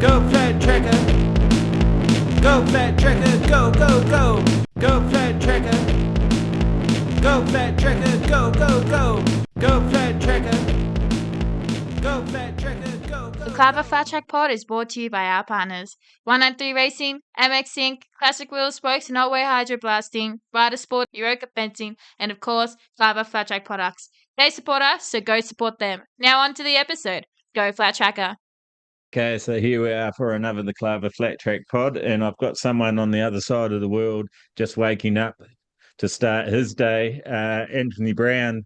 Go flat tracker. Go flat tracker. Go, go, go. Go flat tracker. Go flat tracker. Go, go, go. Go flat tracker. Go flat tracker. Go, go. The Clever Flat Track Pod is brought to you by our partners 193 Racing, MX Inc., Classic Wheel Spokes and Otway Hydro Blasting, Rider Sport, Euroka Fencing, and of course, Clever Flat Track products. They support us, so go support them. Now on to the episode. Go Flat Tracker. Okay, so here we are for another The Clever Flat Track Pod, and I've got someone on the other side of the world just waking up to start his day. Anthony Brown,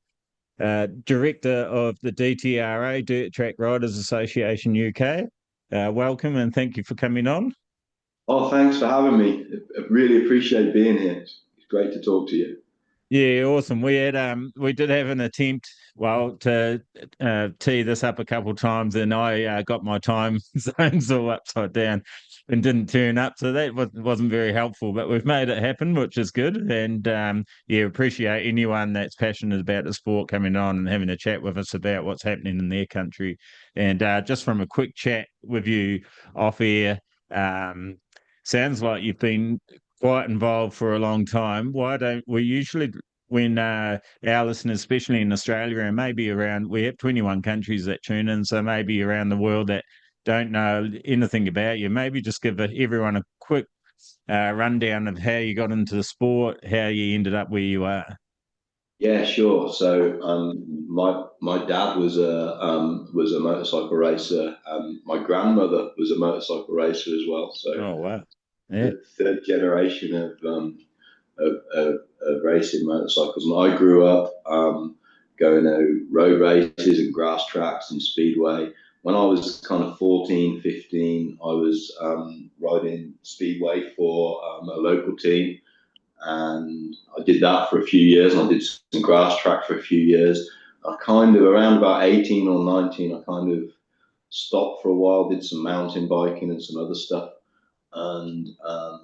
Director of the DTRA, Dirt Track Riders Association UK. Welcome and thank you for coming on. Oh, thanks for having me. I really appreciate being here. It's great to talk to you. Yeah, awesome. We did have an attempt, to tee this up a couple of times, and I got my time zones all upside down and didn't turn up, so that wasn't very helpful. But we've made it happen, which is good. And appreciate anyone that's passionate about the sport coming on and having a chat with us about what's happening in their country. And just from a quick chat with you off air, sounds like you've been quite involved for a long time. Why don't we usually, when our listeners, especially in Australia and maybe around, we have 21 countries that tune in, so maybe around the world that don't know anything about you, maybe just give everyone a quick rundown of how you got into the sport, how you ended up where you are. Yeah, sure. So my dad was a motorcycle racer. My grandmother was a motorcycle racer as well. So oh wow, yeah, third generation of racing motorcycles. And I grew up going to road races and grass tracks and speedway. When I was kind of 14, 15, I was riding speedway for a local team. And I did that for a few years, and I did some grass track for a few years. I kind of, around about 18 or 19, I kind of stopped for a while, did some mountain biking and some other stuff. And I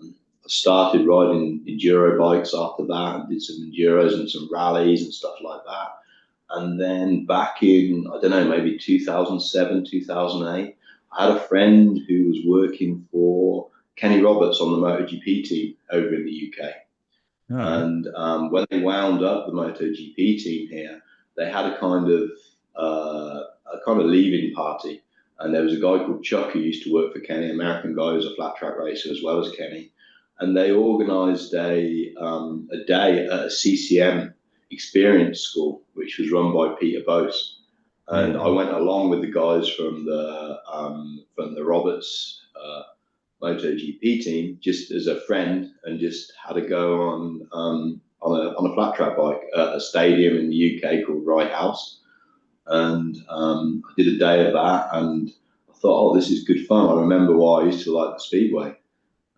started riding enduro bikes after that, and did some enduros and some rallies and stuff like that. And then back in, I don't know, maybe 2007, 2008, I had a friend who was working for Kenny Roberts on the MotoGP team over in the UK. Oh. And when they wound up the MotoGP team here, they had a kind of leaving party. And there was a guy called Chuck who used to work for Kenny, American guy who's a flat track racer as well as Kenny. And they organised a day at a CCM experience school, which was run by Peter Bose. And I went along with the guys from the Roberts MotoGP team just as a friend, and just had a go on a flat track bike at a stadium in the UK called Rye House. And I did a day of that, and I thought, oh, this is good fun. I remember why I used to like the speedway.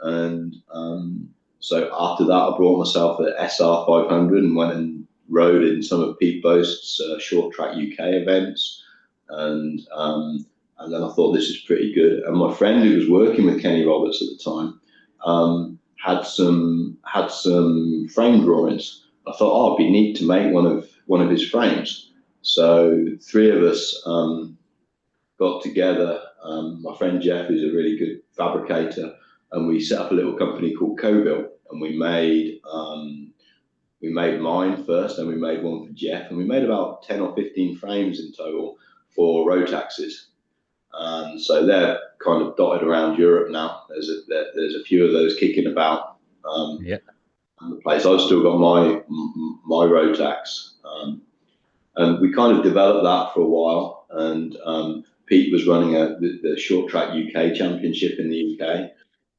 And so after that, I brought myself an SR 500 and went and rode in some of Pete Boast's short track UK events. And then I thought, this is pretty good. And my friend who was working with Kenny Roberts at the time had some frame drawings. I thought, oh, it'd be neat to make one of his frames. So three of us got together. My friend Jeff, who's a really good fabricator, and we set up a little company called Cobuild, and we made mine first, and we made one for Jeff, and we made about 10 or 15 frames in total for road taxis. So they're kind of dotted around Europe now. There's a few of those kicking about. The place. I've still got my road tax, and we kind of developed that for a while. And Pete was running the short track UK championship in the UK,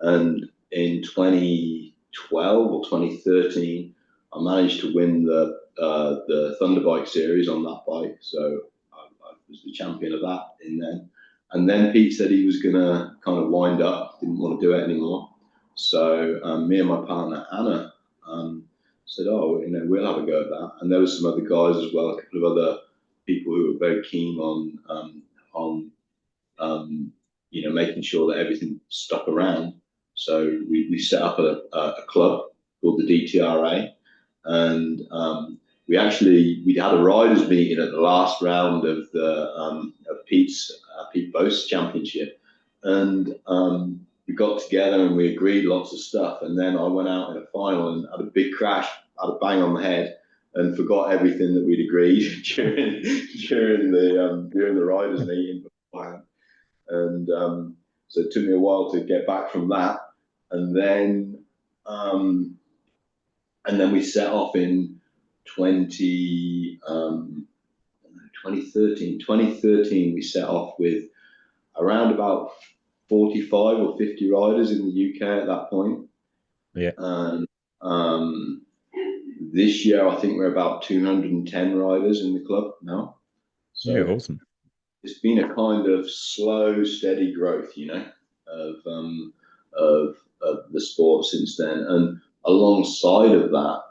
and in 2012 or 2013, I managed to win the Thunderbike series on that bike. So I was the champion of that in then. And then Pete said he was going to kind of wind up, didn't want to do it anymore. So me and my partner, Anna, said, oh, we'll have a go at that. And there were some other guys as well, a couple of other people who were very keen on making sure that everything stuck around. So we set up a club called the DTRA. And we had a riders meeting at the last round of Pete Bose championship, and we got together and we agreed lots of stuff. And then I went out in a final and had a big crash, had a bang on the head, and forgot everything that we'd agreed during the riders' meeting beforehand. And so it took me a while to get back from that. And then we set off in 2013. 2013, we set off with around about 45 or 50 riders in the UK at that point. Yeah. And this year, I think we're about 210 riders in the club now. So yeah, awesome. It's been a kind of slow, steady growth, you know, of the sport since then. And alongside of that,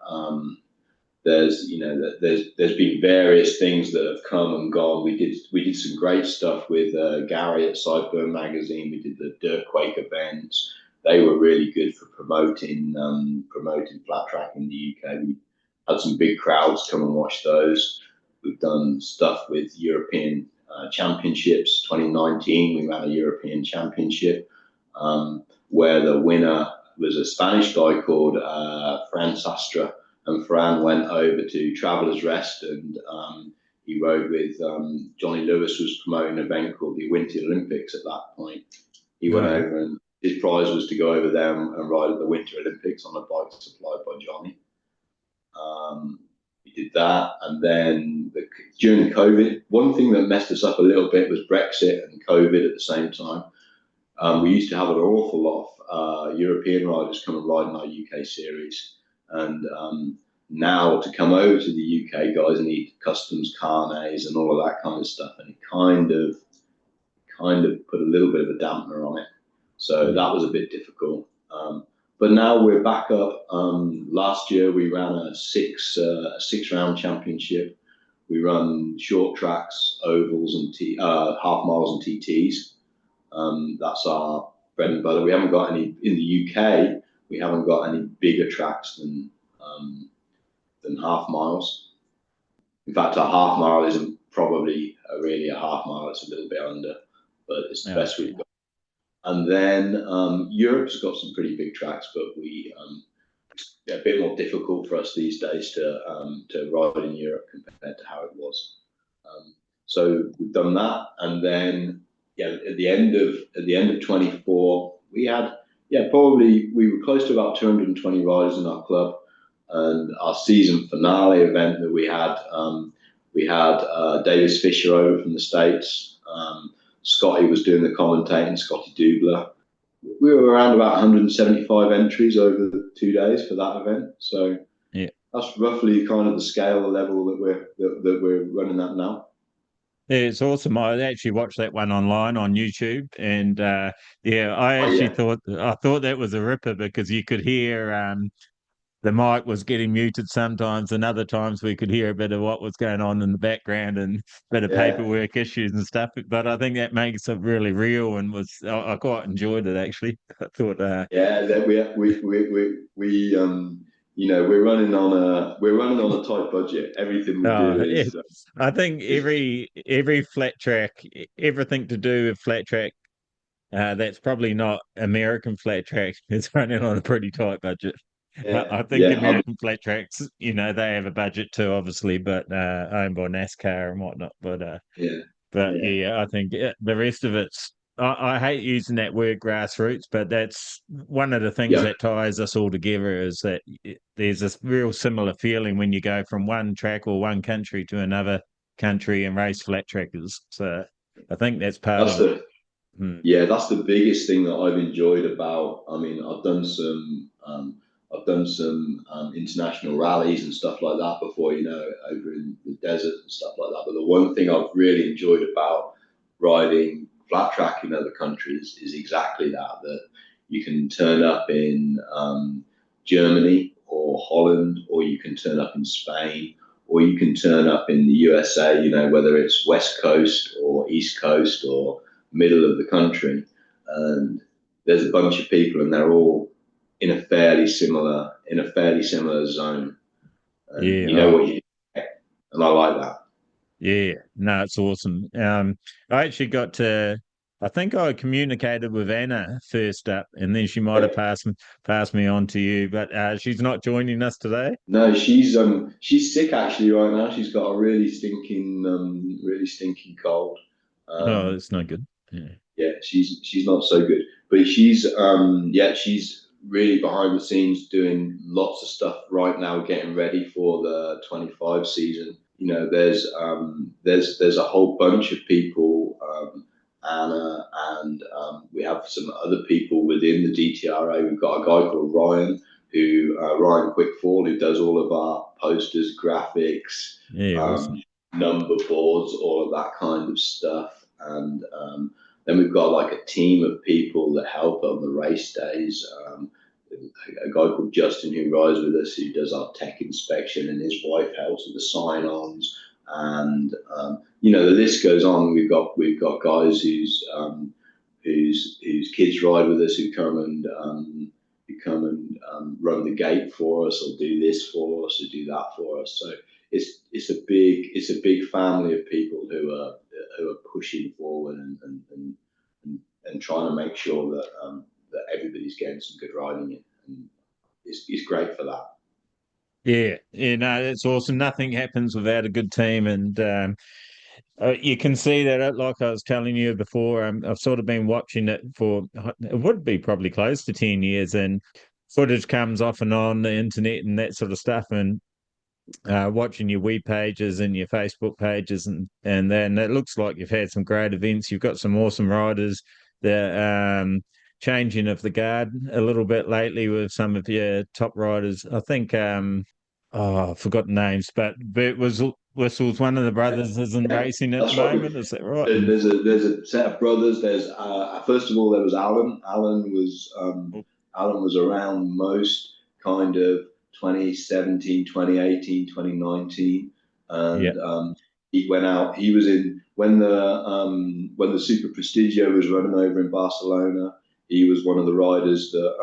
there's been various things that have come and gone. We did some great stuff with Gary at Sideburn magazine. We did the Dirt Quake events. They were really good for promoting flat track in the UK. We had some big crowds come and watch those. We've done stuff with European championships. 2019, we ran a European championship where the winner was a Spanish guy called Fran Sastre. And Fran went over to Travelers Rest, and he rode with Johnny Lewis was promoting an event called the Winter Olympics at that point. He went over, and his prize was to go over there and ride at the Winter Olympics on a bike supplied by Johnny. We did that, and then during COVID, one thing that messed us up a little bit was Brexit and COVID at the same time. We used to have an awful lot of European riders come and ride in our UK series. And now to come over to the UK, guys need customs carnets and all of that kind of stuff, and it kind of put a little bit of a dampener on it. So that was a bit difficult. But now we're back up. Last year we ran a six-round championship. We run short tracks, ovals, and half miles and TTs. That's our bread and butter. We haven't got any in the UK. We haven't got any bigger tracks than half miles. In fact, a half mile isn't probably really a half mile. It's a little bit under, but it's the best we've got. And then Europe's got some pretty big tracks, but it's a bit more difficult for us these days to ride in Europe compared to how it was. So we've done that, and then at the end of 24, we had. Probably we were close to about 220 riders in our club, and our season finale event that we had Davis Fisher over from the States. Scotty was doing the commentating, Scotty Dubler. We were around about 175 entries over the 2 days for that event. So that's roughly kind of the scale, the level that we're running at now. Yeah, it's awesome. I actually watched that one online on YouTube, and I thought that was a ripper because you could hear the mic was getting muted sometimes, and other times we could hear a bit of what was going on in the background and a bit of paperwork issues and stuff. But I think that makes it really real, and I quite enjoyed it actually. I thought, we're running on a tight budget. Everything we do is. I think every flat track, everything to do with flat track, that's probably not American flat track, is running on a pretty tight budget. I think American flat tracks, they have a budget too, obviously, but owned by NASCAR and whatnot. But I think the rest of it's. I hate using that word grassroots, but that's one of the things that ties us all together is that there's this real similar feeling when you go from one track or one country to another country and race flat trackers. So I think that's part of it. Yeah, that's the biggest thing that I've enjoyed about. I mean, I've done some international rallies and stuff like that before, over in the desert and stuff like that. But the one thing I've really enjoyed about riding flat track in other countries is exactly that you can turn up in Germany or Holland, or you can turn up in Spain, or you can turn up in the USA, whether it's West Coast or East Coast or middle of the country. And there's a bunch of people and they're all in a fairly similar zone. And what you get, and I like that. Yeah, no, it's awesome. I actually got to I think I communicated with Anna first up, and then she might have passed me on to you. But she's not joining us today. No, she's sick actually right now. She's got a really stinking cold. Oh, it's no good. Yeah. Yeah, she's not so good, but she's really behind the scenes doing lots of stuff right now, getting ready for the 25 season. There's a whole bunch of people, Anna, and we have some other people within the DTRA. We've got a guy called Ryan Quickfall, who does all of our posters, graphics, Yeah, awesome. number boards, all of that kind of stuff, and then we've got like a team of people that help on the race days. A guy called Justin who rides with us, who does our tech inspection, and his wife helps with the sign-ons. And the list goes on. We've got guys whose kids ride with us, who come and run the gate for us, or do this for us, or do that for us. So it's a big family of people who are pushing forward and trying to make sure that everybody's getting some good riding in, and it's great for that. Yeah, no, that's awesome. Nothing happens without a good team, and you can see that. Like I was telling you before, I've sort of been watching it for it would be probably close to 10 years, and footage comes off and on the internet and that sort of stuff, and watching your web pages and your Facebook pages, and then it looks like you've had some great events. You've got some awesome riders. The changing of the guard a little bit lately with some of your top riders. I think I've forgotten names, but Bert Whistle's one of the brothers isn't racing at the moment. Is that right? There's a set of brothers. There's first of all there was Alan. Alan was around most kind of 2017, 2018, 2019, and he went out. He was in when the Super Prestigio was running over in Barcelona. He was one of the riders that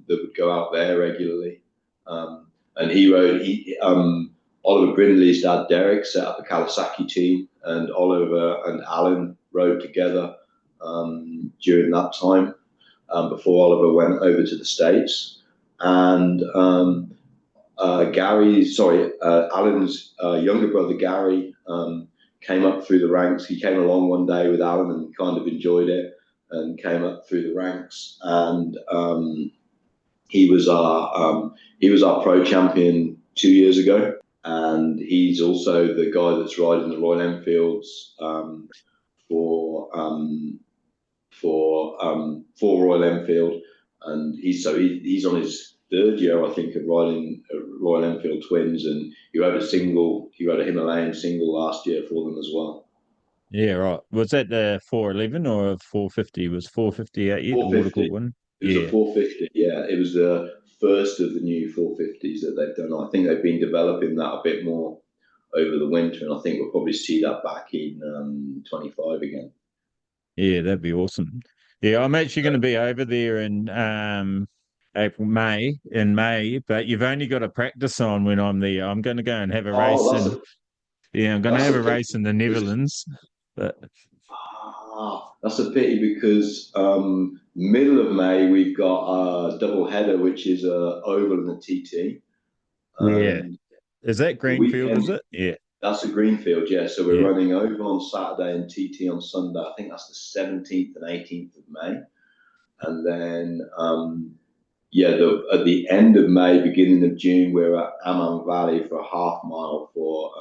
would go out there regularly, and he rode. Oliver Brindley's dad Derek set up a Kawasaki team, and Oliver and Alan rode together during that time before Oliver went over to the States. And Alan's younger brother Gary came up through the ranks. He came along one day with Alan and kind of enjoyed it, and came up through the ranks. And he was our pro champion 2 years ago. And he's also the guy that's riding the Royal Enfields for Royal Enfield, and he's on his third year, I think, of riding Royal Enfield twins, and he rode a Himalayan single last year for them as well. Yeah, right. Was that the 411 or a 450? Was 450 out yet? 450. One? It was a 450. Yeah, it was the first of the new 450s that they've done. I think they've been developing that a bit more over the winter, and I think we'll probably see that back in 25 again. Yeah, that'd be awesome. Yeah, I'm actually going to be over there in May, but you've only got a practice on when I'm there. I'm going to go and have a race. I'm going to have a race in the Netherlands. But that's a pity, because middle of May we've got a double header, which is a oval and a TT. Yeah, is that Greenfield? Is it? Yeah, that's a Greenfield. Yeah, so we're running oval on Saturday and TT on Sunday. I think that's the 17th and 18th of May, and then at the end of May, beginning of June, we're at Amman Valley for a half mile for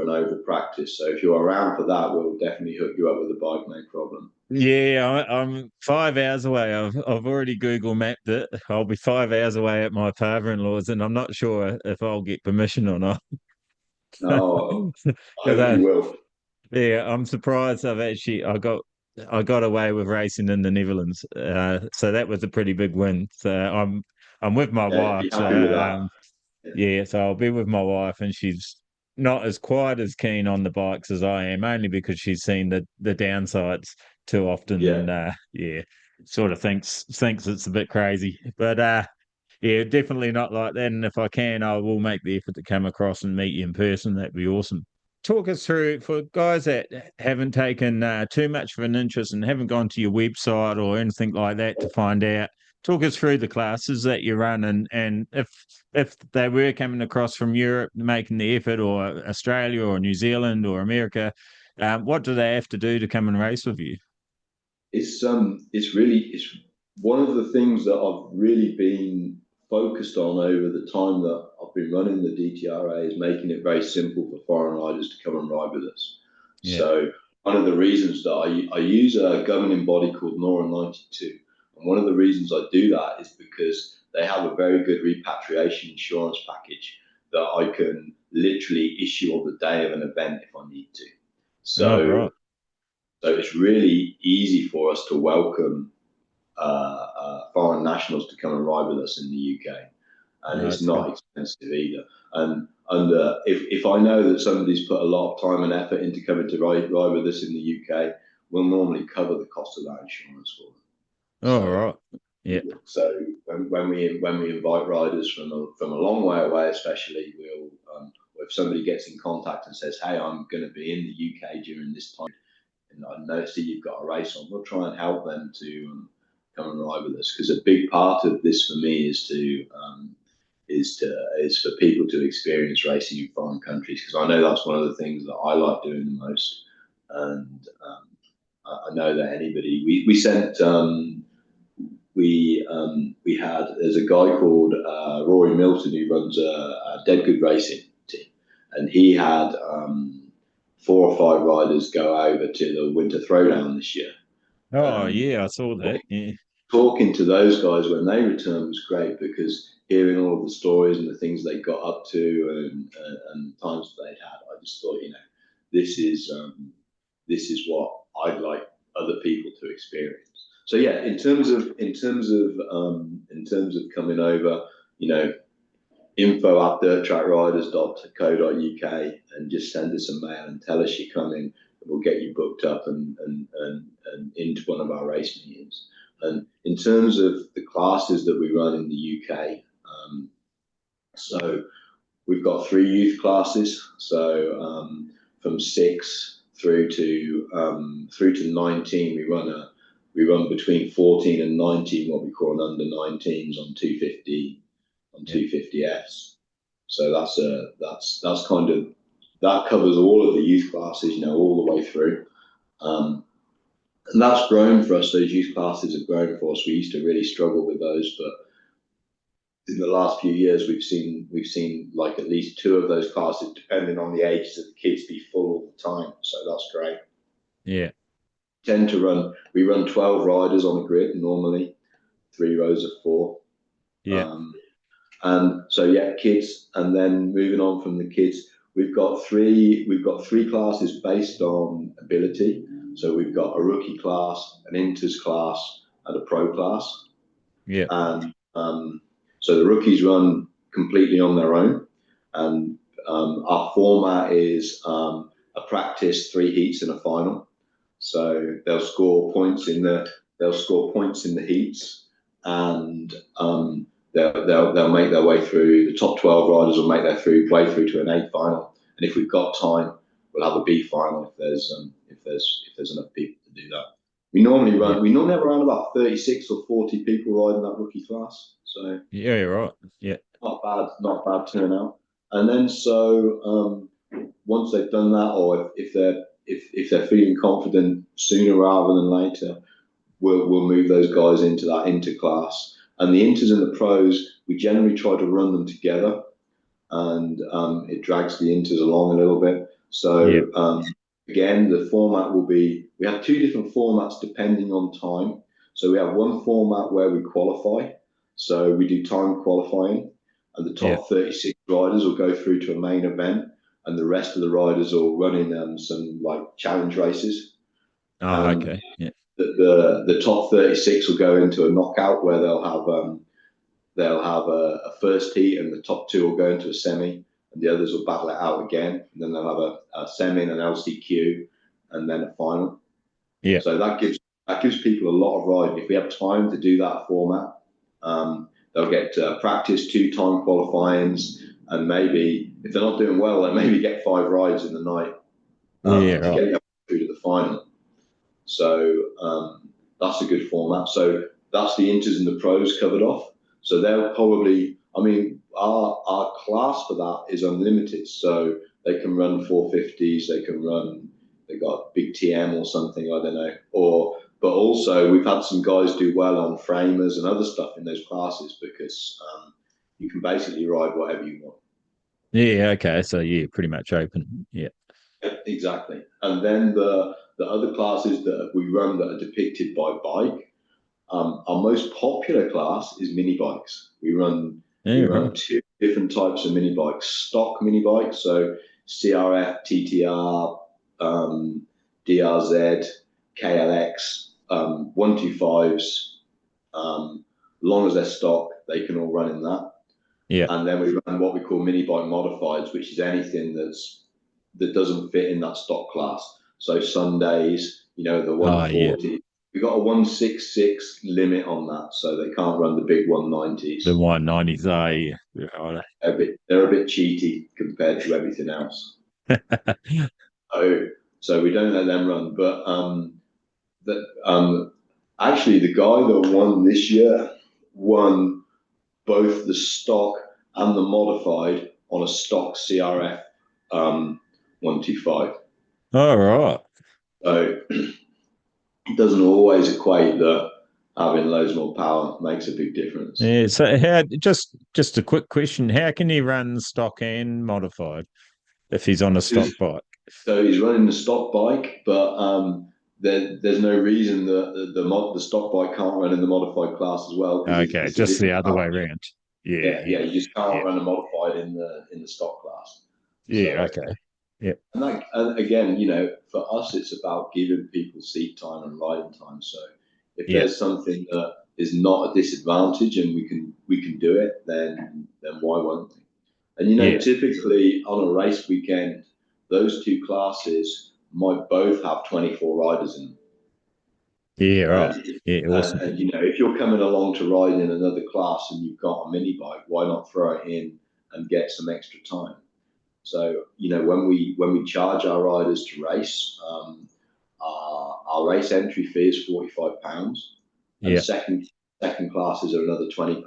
an oval practice. So if you're around for that, we'll definitely hook you up with a bike, no problem. Yeah, I'm 5 hours away. I've already Google mapped it. I'll be 5 hours away at my father-in-law's, and I'm not sure if I'll get permission or not. No, I hope you will. Yeah, I'm surprised I got away with racing in the Netherlands. So that was a pretty big win. So I'm with my wife. So so I'll be with my wife, and she's not as quite as keen on the bikes as I am, only because she's seen the downsides too often. And sort of thinks it's a bit crazy. But definitely not like that. And if I can, I will make the effort to come across and meet you in person. That'd be awesome. talk us through, for guys that haven't taken too much of an interest and haven't gone to your website or anything like that to find out. Talk us through the classes that you run, and if they were coming across from Europe, making the effort, or Australia or New Zealand or America, what do they have to do to come and race with you? It's one of the things that I've really been focused on over the time that I've been running the DTRA is making it very simple for foreign riders to come and ride with us. Yeah. So one of the reasons that I use a governing body called NORA 92, and one of the reasons I do that is because they have a very good repatriation insurance package that I can literally issue on the day of an event if I need to. So it's really easy for us to welcome foreign nationals to come and ride with us in the UK, and it's not expensive either. And if I know that somebody's put a lot of time and effort into coming to ride with us in the UK, we'll normally cover the cost of that insurance for them. Yeah. So when we invite riders from a long way away, especially, we'll if somebody gets in contact and says, "Hey, I'm going to be in the UK during this time, and I notice that you've got a race on," we'll try and help them to come and ride with us, because a big part of this for me is for people to experience racing in foreign countries, because I know that's one of the things that I like doing the most. And I know that anybody there's a guy called Rory Milton who runs a Dead Good Racing team, and he had 4 or 5 riders go over to the Winter Throwdown this year. I saw that. Yeah. Talking to those guys when they returned was great, because hearing all of the stories and the things they got up to and times that they'd had, I just thought, this is what I'd like other people to experience. So yeah, in terms of coming over, info@dirttrackriders.co.uk, and just send us a mail and tell us you're coming, and we'll get you booked up and into one of our race meetings. And in terms of the classes that we run in the UK, so we've got 3 youth classes. So from 6 through to 19, we run between 14 and 19, what we call an under 19s on 250Fs. So that covers all of the youth classes, all the way through. And that's grown for us. Those youth classes have grown for us. We used to really struggle with those, but in the last few years, we've seen like at least 2 of those classes, depending on the ages of the kids, be full all the time. So that's great. Yeah. We run 12 riders on a grid normally, 3 rows of 4. Yeah. And so kids, and then moving on from the kids, we've got three classes based on ability. So we've got a rookie class, an inters class, and a pro class. Yeah. And so the rookies run completely on their own, and our format is a practice, 3 heats and a final. So they'll score points in the heats, and they'll make their way through. The top 12 riders will make their way through to an A final, and if we've got time, we'll have a B final if there's enough people to do that. We normally have around about 36 or 40 people riding that rookie class. So yeah, you're right. Yeah, not bad turnout. And then once they've done that, or if they're feeling confident sooner rather than later, we'll move those guys into that inter class. And the inters and the pros, we generally try to run them together, and it drags the inters along a little bit. So again, the format will be, we have 2 different formats depending on time. So we have one format where we qualify. So we do time qualifying, and the top 36 riders will go through to a main event, and the rest of the riders will run in some like challenge races. Okay. Yeah. The top 36 will go into a knockout where they'll have a first heat, and the top 2 will go into a semi, and the others will battle it out again, and then they'll have a semi and an LCQ, and then a final. Yeah. So that gives people a lot of riding. If we have time to do that format, they'll get practice, 2 time qualifyings, and maybe if they're not doing well, they maybe get 5 rides in the night. to get you through to the final. So that's a good format. So that's the inters and the pros covered off. So they'll probably, I mean, our class for that is unlimited. So they can run 450s, they can run, they got big TM or something, I don't know. But also we've had some guys do well on framers and other stuff in those classes because you can basically ride whatever you want. Yeah, okay. So yeah, pretty much open. Yeah. Exactly. And then the other classes that we run that are depicted by bike, our most popular class is mini bikes. We run two different types of mini bikes: stock mini bikes, so CRF, TTR, DRZ, KLX, 125s. Long as they're stock, they can all run in that. Yeah. And then we run what we call mini bike modifieds, which is anything that doesn't fit in that stock class. So Sundays, the 140. We've got a 166 limit on that, so they can't run the big 190s. The 190s, yeah. They're a bit cheaty compared to everything else. So we don't let them run. But actually, the guy that won this year won both the stock and the modified on a stock CRF 125. All right. So it doesn't always equate that having loads more power makes a big difference. Yeah. So how, just a quick question: how can he run stock and modified if he's on a stock bike? So he's running the stock bike, but there's no reason that the stock bike can't run in the modified class as well. Okay, just the other way around. Yeah. You just can't run a modified in the stock class. Yeah. So, okay. Yeah. And again, for us, it's about giving people seat time and riding time. So if there's something that is not a disadvantage and we can do it, then why won't we? And typically on a race weekend, those two classes might both have 24 riders in them. Yeah, right. Awesome. And if you're coming along to ride in another class and you've got a mini bike, why not throw it in and get some extra time? So when we charge our riders to race, our race entry fee is £45, and second classes are another £20.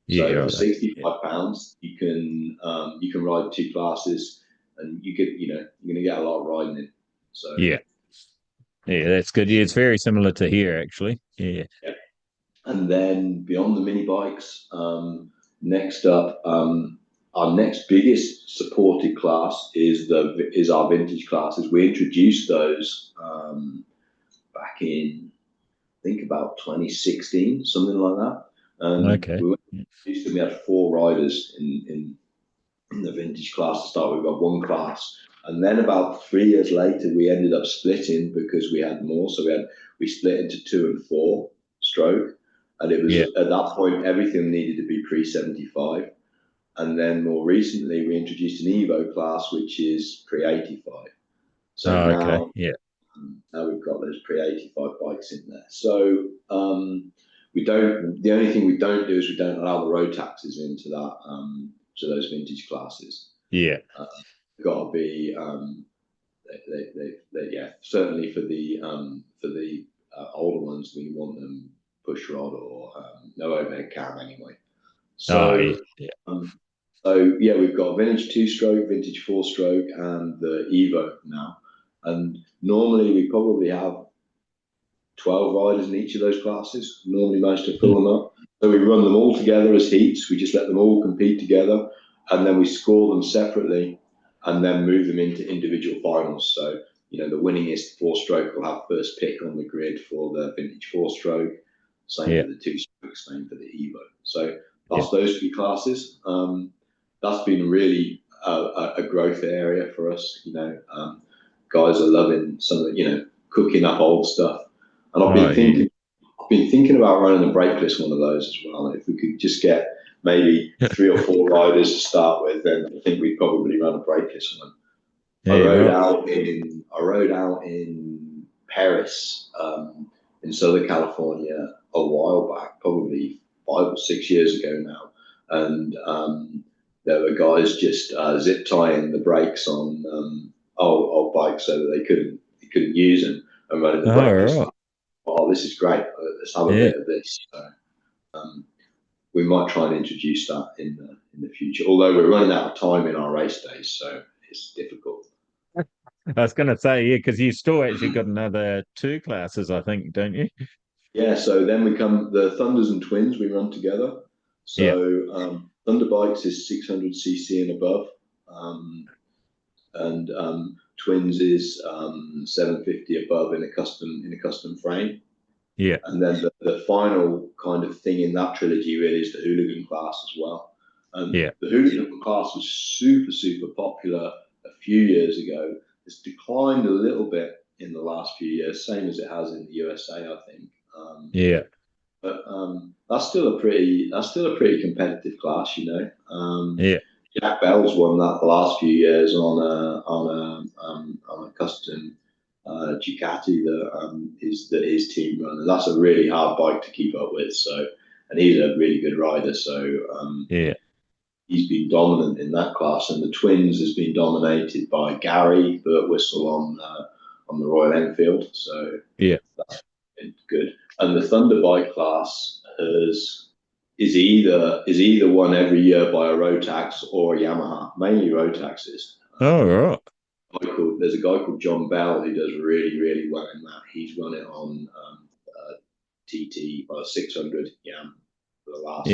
So for £65, you can ride two classes, and you're going to get a lot of riding in. So yeah, that's good. Yeah, it's very similar to here actually. Yeah. And then beyond the mini bikes, next up. Our next biggest supported class is our vintage classes. We introduced those back in, I think, about 2016, something like that. And we had 4 riders in the vintage class to start with. We got one class, and then about 3 years later, we ended up splitting because we had more. So we split into 2 and 4 stroke, and it was at that point everything needed to be pre-75. And then more recently, we introduced an Evo class, which is pre-85. So now we've got those pre-85 bikes in there. So the only thing we don't do is we don't allow the road taxes into that, to those vintage classes. Yeah. Got to be, certainly for the older ones, we want them push rod or no overhead cam anyway. So, we've got vintage 2-stroke, vintage 4-stroke, and the Evo now. And normally we probably have 12 riders in each of those classes. Normally manage to fill them up. So we run them all together as heats. We just let them all compete together, and then we score them separately, and then move them into individual finals. So the winningest 4-stroke will have first pick on the grid for the vintage 4-stroke. Same for the 2-stroke, same for the Evo. So that's those 3 classes. That's been really a growth area for us. Guys are loving some of cooking up old stuff, and I've been thinking about running a brakeless one of those as well. If we could just get maybe 3 or 4 riders to start with, then I think we'd probably run a brakeless one. I rode out in Paris, in Southern California a while back, probably 5 or 6 years ago now, and there were guys just zip tying the brakes on old bikes so that they couldn't use them and running the Oh, bike. Just right. like, oh, this is great. Let's have a Yeah. bit of this. So, we might try and introduce that in the future. Although we're running out of time in our race days, so it's difficult. I was going to say, yeah, because you still actually got another 2 classes, I think, don't you? Yeah. So then we come the Thunders and Twins. We run together. Yeah. So Thunder Bikes is 600cc and above, and Twins is 750 above in a custom frame. Yeah. And then the final kind of thing in that trilogy really is the hooligan class as well. Yeah. The hooligan class was super popular a few years ago. It's declined a little bit in the last few years, same as it has in the USA, I think. Yeah. But that's still a pretty competitive class, you know. Yeah. Jack Bell's won that the last few years on a custom Ducati that his team run, and that's a really hard bike to keep up with. So, and he's a really good rider. So, Yeah. he's been dominant in that class, and the Twins has been dominated by Gary Birtwistle on the Royal Enfield. So, Yeah. that's been good. And the Thunder bike class is either won every year by a Rotax or a Yamaha, mainly Rotaxes. Oh, right. There's a guy called John Bell who does really well in that. He's run it on TT 600 Yam for the last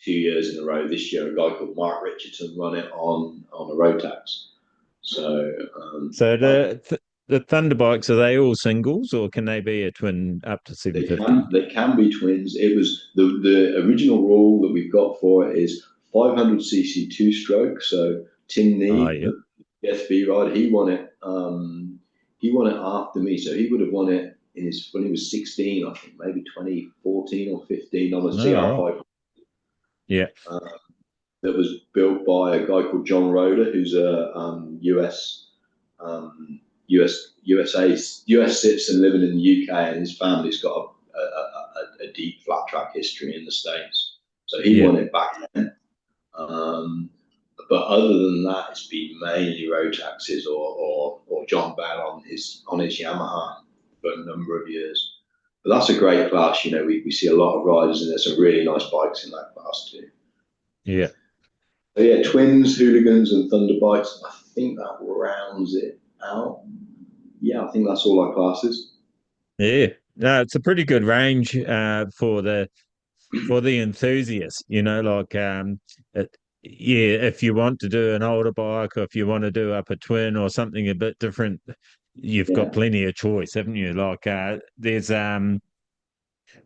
2 years in a row. This year, a guy called Mark Richardson run it on a Rotax. So, the Thunder bikes, are they all singles, or can they be a twin up to 750? they can be twins. It was the original rule that we've got for it is 500cc 2-stroke. So Tim Nee, the SB rider, he won it. He won it after me, so he would have won it when he was 16, I think, maybe 2014 or 15 on a CR5. Yeah. That was built by a guy called John Roeder, who's a US citizen living in the UK, and his family's got a deep flat track history in the States. So he won it back then. But other than that, it's been mainly Rotaxes or John Bell on his Yamaha for a number of years. But that's a great class. You know, we see a lot of riders, and there's some really nice bikes in that class too. Yeah. So yeah, Twins, Hooligans, and Thunder bikes. I think that rounds it out. Yeah, I think that's all our classes. Yeah. No, it's a pretty good range for the enthusiast, you know, like if you want to do an older bike, or if you want to do up a twin or something a bit different, you've got plenty of choice, haven't you? Like there's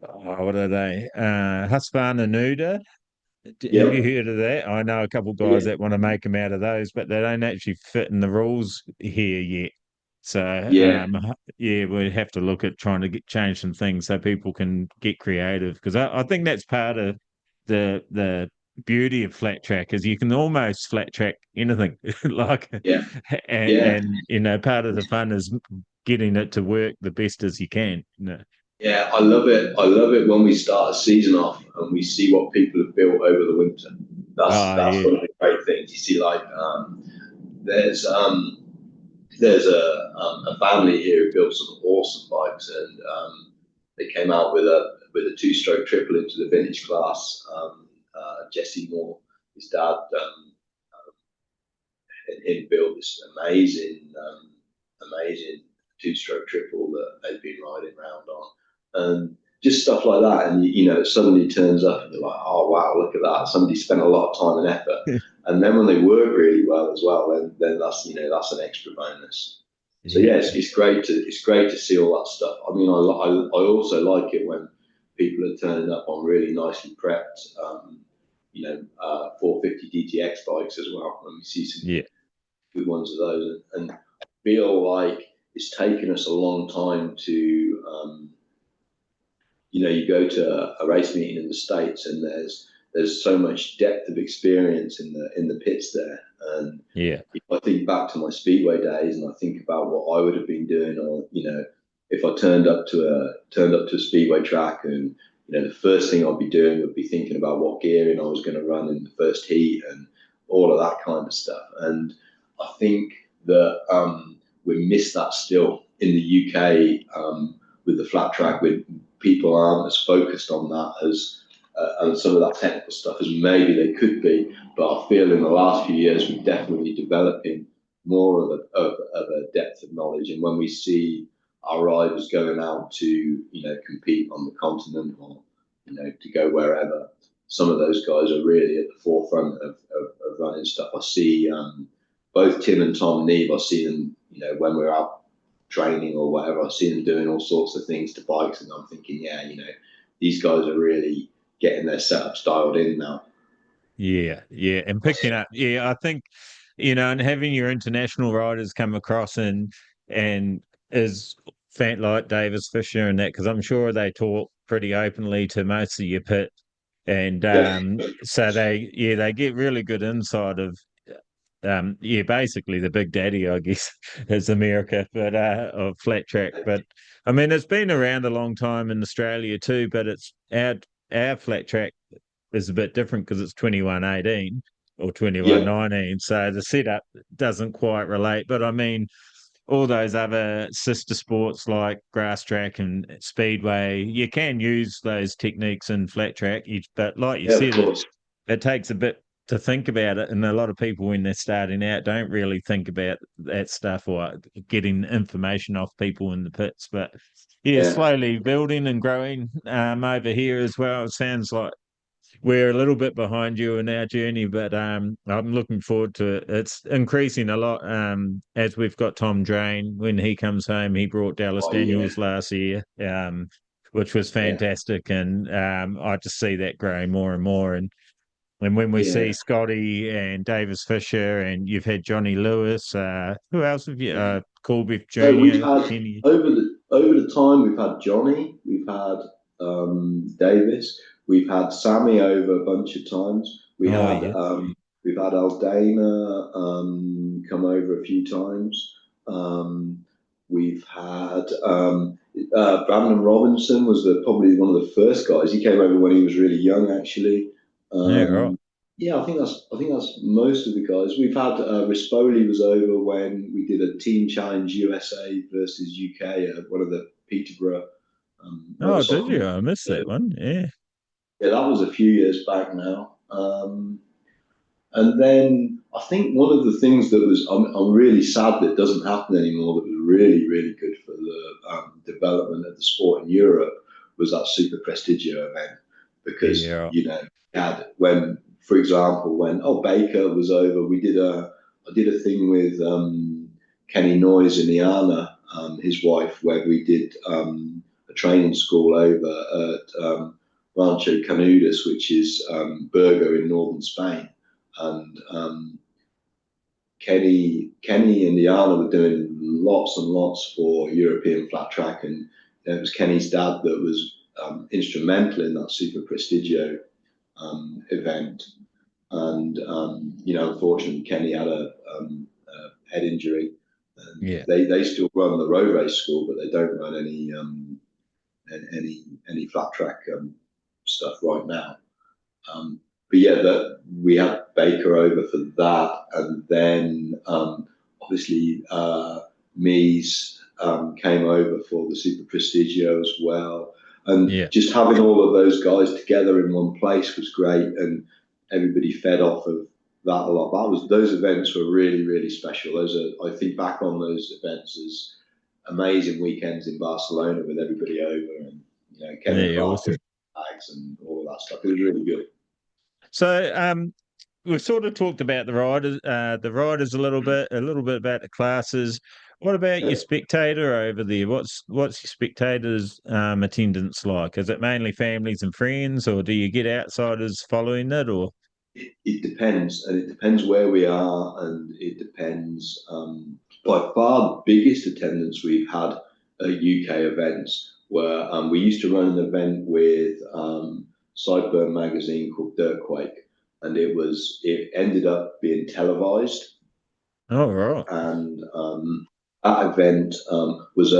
what are they? Husqvarna Nuda. Have you heard of that? I know a couple of guys that want to make them out of those, but they don't actually fit in the rules here yet. So we'd have to look at trying to change some things so people can get creative, because I think that's part of the beauty of flat track is you can almost flat track anything. Like and you know, part of the fun is getting it to work the best as you can. You know? Yeah, I love it. I love it when we start a season off and we see what people have built over the winter. That's one of the great things. You see, like there's a family here who built some awesome bikes, and they came out with a 2-stroke triple into the vintage class. Jesse Moore, his dad, and built this amazing 2-stroke triple that they've been riding around on, and just stuff like that. And you know, it suddenly turns up, and you're like, oh wow, look at that! Somebody spent a lot of time and effort. And then when they work really well as well, then that's an extra bonus. So yeah, it's great to see all that stuff. I mean, I also like it when people are turning up on really nicely prepped, 450 DTX bikes as well. When we see some good ones of those, and I feel like it's taken us a long time to, you go to a race meeting in the States, and there's so much depth of experience in the pits there. And if I think back to my speedway days, and I think about what I would have been doing, or if I turned up to a speedway track, and the first thing I'd be doing would be thinking about what gearing I was going to run in the first heat and all of that kind of stuff. And I think that we miss that still in the UK with the flat track. With people aren't as focused on that as and some of that technical stuff as maybe they could be. But I feel in the last few years we're definitely developing more of a depth of knowledge. And when we see our riders going out to compete on the continent or to go wherever, some of those guys are really at the forefront of running stuff. I see both Tim and Tom and Neve. I see them when we're out training or whatever. I see them doing all sorts of things to bikes, and I'm thinking, these guys are really getting their setup dialed in now. Yeah, and picking up. Yeah, I think and having your international riders come across and is like Davis Fisher and that, because I'm sure they talk pretty openly to most of your pit, and so they get really good insight of basically the big daddy, I guess, is America, but of flat track. But I mean, it's been around a long time in Australia too, but it's our flat track is a bit different because it's 2118 or 2119, so the setup doesn't quite relate. But I mean, all those other sister sports like grass track and speedway, you can use those techniques in flat track, but like you said, it takes a bit to think about it, and a lot of people when they're starting out don't really think about that stuff or getting information off people in the pits. But slowly building and growing over here as well. It sounds like we're a little bit behind you in our journey, but I'm looking forward to it. It's increasing a lot as we've got Tom Drain. When he comes home, he brought Dallas Daniels last year, which was fantastic, and I just see that growing more and more. And when we see Scotty and Davis Fisher, and you've had Johnny Lewis, who else have you? Colby Jr. So we've had over the time we've had Johnny, we've had Davis. We've had Sammy over a bunch of times. We've had Aldana come over a few times. We've had Brandon Robinson was probably one of the first guys. He came over when he was really young, actually. I think that's most of the guys. We've had Rispoli was over when we did a team challenge USA versus UK at one of the Peterborough. Did you? I missed that one. Yeah. Yeah, that was a few years back now. And then I think one of the things that was, I'm really sad that doesn't happen anymore, that was really, really good for the development of the sport in Europe, was that Super Prestigio event. Because, when, for example, when Baker was over, I did a thing with Kenny Noyes in Iana, his wife, where we did a training school over at Rancho Canudas, which is Burgo in northern Spain, and Kenny and Diana were doing lots and lots for European flat track, and it was Kenny's dad that was instrumental in that Super Prestigio event. And unfortunately, Kenny had a head injury. And they still run the road race school, but they don't run any flat track stuff right now. But we had Baker over for that, and then obviously Mies came over for the Super Prestigio as well, and just having all of those guys together in one place was great, and everybody fed off of that a lot. Those events were really, really special. I think back on those events as amazing weekends in Barcelona with everybody over, and Kevin Clark bags and all of that stuff. It was really good. So we've sort of talked about the riders a little bit about the classes. What about your spectator over there? What's your spectators' attendance like? Is it mainly families and friends, or do you get outsiders following it? Or it depends, and it depends where we are, and it depends. By far, the biggest attendance we've had at UK events where we used to run an event with Sideburn magazine called Dirtquake, and it ended up being televised. Oh, right. And that event was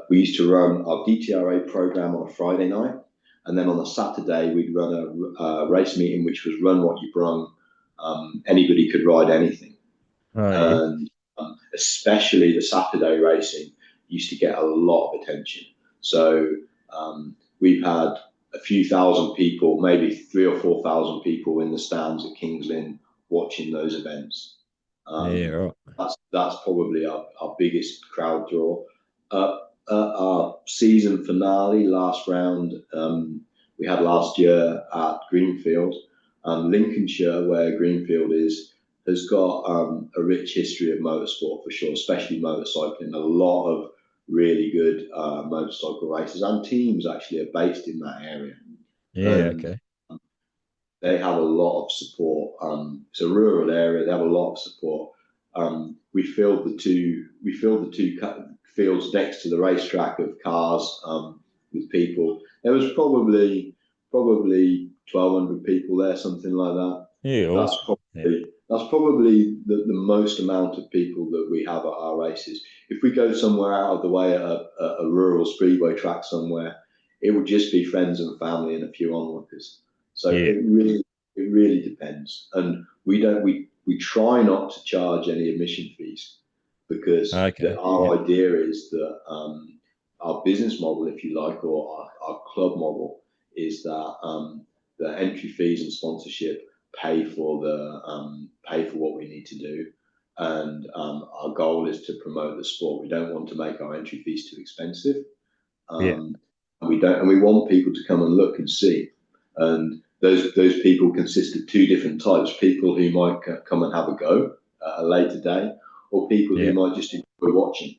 we used to run our DTRA program on a Friday night, and then on a Saturday we'd run a race meeting which was Run What You Brung. Anybody could ride anything. Oh, yeah. especially the Saturday racing, used to get a lot of attention. So we've had a few thousand people, maybe 3,000 or 4,000 people in the stands at Kings Lynn watching those events. Yeah, right. That's probably our biggest crowd draw. Our season finale, last round, we had last year at Greenfield. Lincolnshire, where Greenfield is, has got a rich history of motorsport for sure, especially motorcycling. A lot of really good motorcycle races and teams actually are based in that area. Yeah, And okay. they have a lot of support. It's a rural area. They have a lot of support. We filled the two fields next to the racetrack of cars with people. There was probably 1,200 people there, something like that. Yeah, awesome. That's probably the most amount of people that we have at our races. If we go somewhere out of the way at a rural speedway track somewhere, it would just be friends and family and a few onlookers. So Yeah. it really depends, and we try not to charge any admission fees because our idea is that our business model, if you like, or our club model, is that the entry fees and sponsorship pay for what we need to do, and our goal is to promote the sport. We don't want to make our entry fees too expensive. And we want people to come and look and see, and those people consist of two different types: people who might come and have a go at a later day, or people who might just enjoy watching.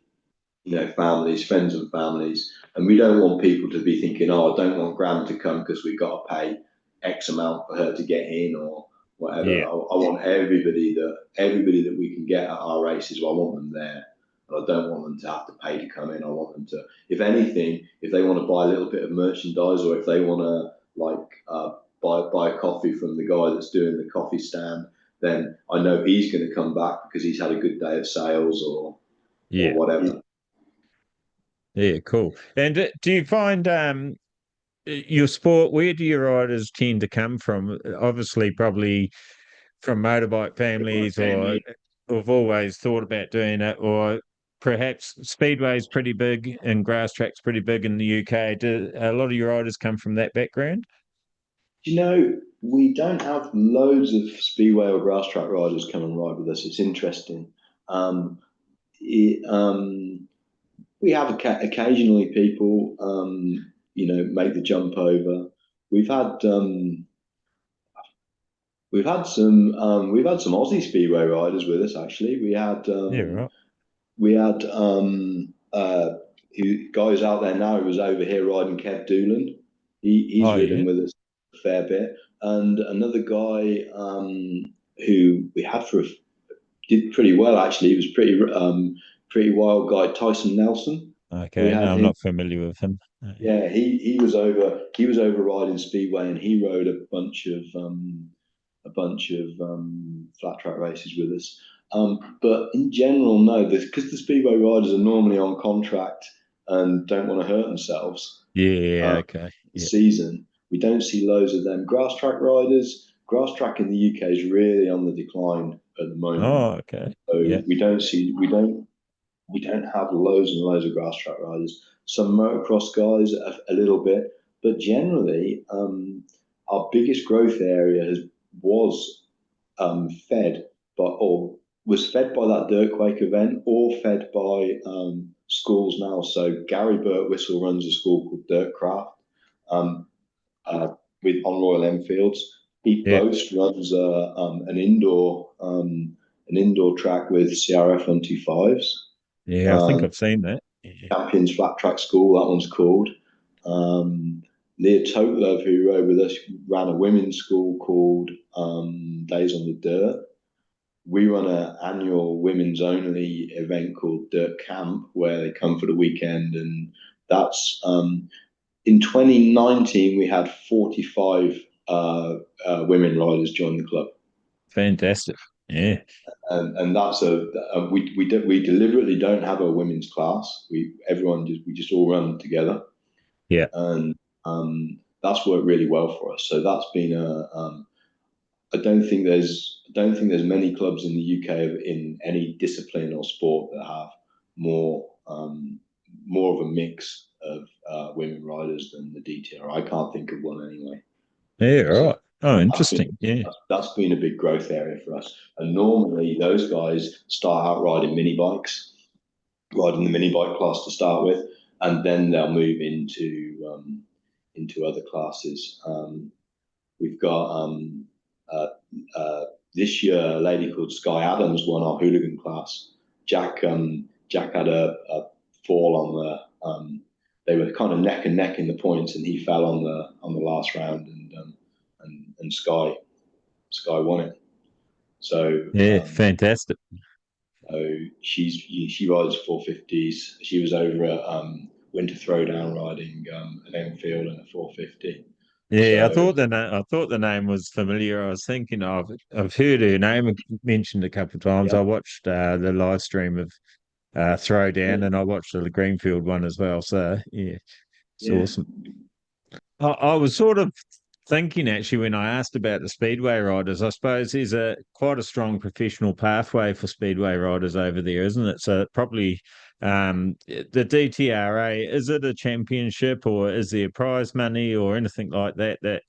Families, friends, and families. And we don't want people to be thinking, "Oh, I don't want Graham to come because we've got to pay X amount for her to get in," or whatever. Yeah. I want everybody that we can get at our races. I want them there. I don't want them to have to pay to come in. I want them to, if anything, if they want to buy a little bit of merchandise, or if they want to buy a coffee from the guy that's doing the coffee stand, then I know he's going to come back because he's had a good day of sales or whatever. Yeah, cool. And do you find your sport, where do your riders tend to come from? Obviously, probably from motorbike families, or have always thought about doing it, or perhaps Speedway's pretty big and grass track's pretty big in the UK. Do a lot of your riders come from that background? We don't have loads of speedway or grass track riders come and ride with us. It's interesting. We have occasionally people, make the jump over. We've had some Aussie speedway riders with us. Actually, we had guys out there now who was over here riding Kev Doolan. He's ridden with us a fair bit, and another guy who we had did pretty well actually. He was pretty wild guy, Tyson Nelson. Okay, no, I'm not familiar with him. Yeah, he was over riding speedway, and he rode a bunch of flat track races with us. But in general, no, because the speedway riders are normally on contract and don't want to hurt themselves. Okay. Season, we don't see loads of them. Grass track riders, grass track in the UK is really on the decline at the moment. Oh, okay. So we don't have loads and loads of grass track riders. Some motocross guys a little bit, but generally, our biggest growth area was fed by that Dirtquake event, or fed by schools now. So Gary Birtwhistle runs a school called Dirtcraft on Royal Enfields. Pete Boast runs an indoor track with CRF 125s. Yeah, I think I've seen that. Champions Flat Track School, that one's called. Leah Totlove, who rode with us, ran a women's school called Days on the Dirt. We run an annual women's only event called Dirt Camp, where they come for the weekend, and that's in 2019 we had 45 women riders join the club. Fantastic. Yeah. And that's we deliberately don't have a women's class. We just all run together. Yeah. And that's worked really well for us. So that's been I don't think there's many clubs in the UK in any discipline or sport that have more more of a mix of women riders than the DTRA. I can't think of one anyway. Yeah, So right. Oh, interesting. Yeah. that's been a big growth area for us. And normally those guys start out riding mini bikes, riding the mini bike class to start with, and then they'll move into other classes. We've got uh, this year a lady called Sky Adams won our hooligan class. Jack had a fall on the. They were kind of neck and neck in the points, and he fell on the last round, and Sky won it. So Yeah, fantastic. so she rides 450s. She was over at Winter Throwdown riding an Enfield and a 450. Yeah, So I thought the name was familiar. I was thinking I've heard her name mentioned a couple of times. yeah, I watched the live stream of Throwdown, and I watched the Greenfield one as well. So yeah, it's yeah. awesome. I was sort of thinking actually when I asked about the speedway riders, I suppose there's quite a strong professional pathway for speedway riders over there, isn't it? So probably the DTRA, is it a championship or is there prize money or anything like that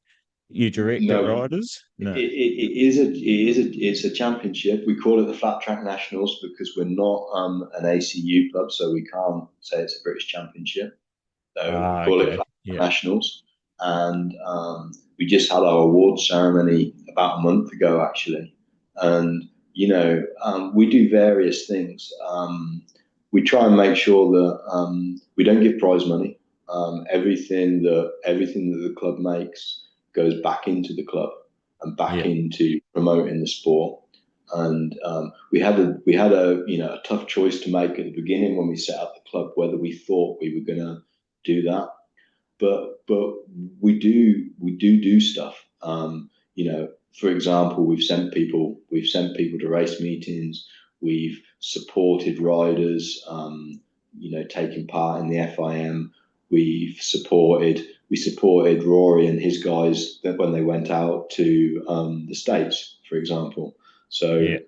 you direct at No, riders? No. it's a championship. We call it the Flat Track Nationals because we're not an ACU club, so we can't say it's a British Championship. So we Ah, call it okay. Flat Track Yeah. Nationals, and we just had our awards ceremony about a month ago, actually. And we do various things. We try and make sure that we don't give prize money. Everything that the club makes goes back into the club and back Yeah. into promoting the sport. And we had a tough choice to make at the beginning when we set up the club whether we thought we were going to do that, but we do stuff. For example, we've sent people to race meetings. We've supported riders, taking part in the FIM. We supported Rory and his guys when they went out to the States, for example. So, Yeah.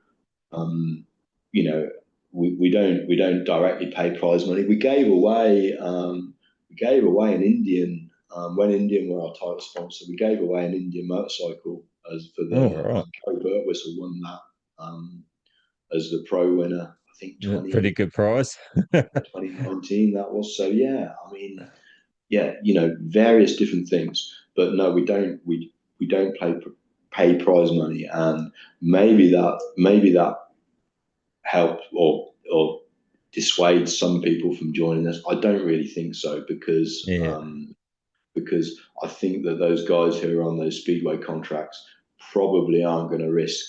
we don't directly pay prize money. We gave away an Indian when Indian were our title sponsor. We gave away an Indian motorcycle as for Oh, the right. Kerry Birtwistle won that as the pro winner. I think Yeah, pretty good prize. 2019 that was. So yeah, I mean, yeah, various different things. But no, we don't pay prize money, and maybe that helped or dissuade some people from joining us. I don't really think so Yeah. because I think that those guys who are on those speedway contracts probably aren't going to risk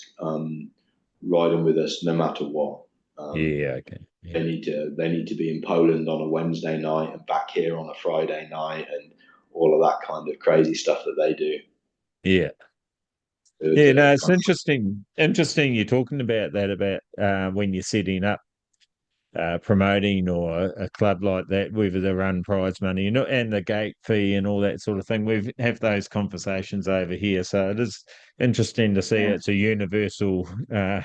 riding with us no matter what. Yeah. Okay. They Yeah. need to be in Poland on a Wednesday night and back here on a Friday night and all of that kind of crazy stuff that they do. Yeah. Yeah, no, it's interesting. Interesting you're talking about that, about when you're setting up promoting or a club like that, whether they run prize money, and the gate fee and all that sort of thing. We have those conversations over here, so it is interesting to see it's a universal Yeah,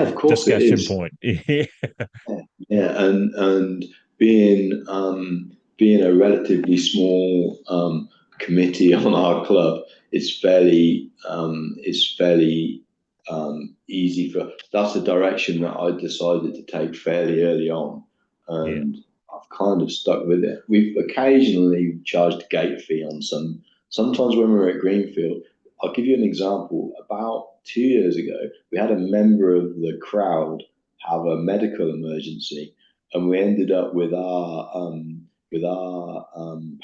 of course it discussion is. point. Yeah, Yeah, and being a relatively small committee on our club, it's fairly easy for. That's the direction that I decided to take fairly early on, yeah, and I've kind of stuck with it. We've occasionally charged a gate fee on some. Sometimes when we were at Greenfield, I'll give you an example. About 2 years ago, we had a member of the crowd have a medical emergency, and we ended up with our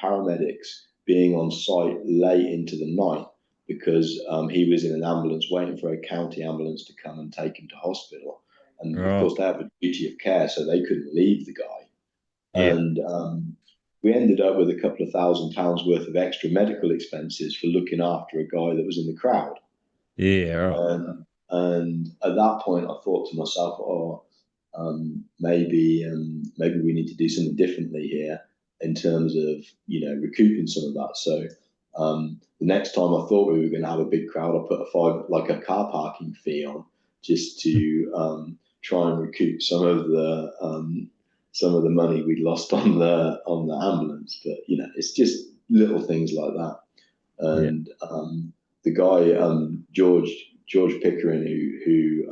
paramedics being on site late into the night because he was in an ambulance waiting for a county ambulance to come and take him to hospital. And of right, course, they have a duty of care, so they couldn't leave the guy. yeah, And we ended up with a couple of £1,000 worth of extra medical expenses for looking after a guy that was in the crowd. yeah, right, And at that point, I thought to myself, maybe we need to do something differently here in terms of recouping some of that. So The next time I thought we were going to have a big crowd, I put a car parking fee on just to try and recoup some of the money we lost on the ambulance. But it's just little things like that. And the guy George Pickering, who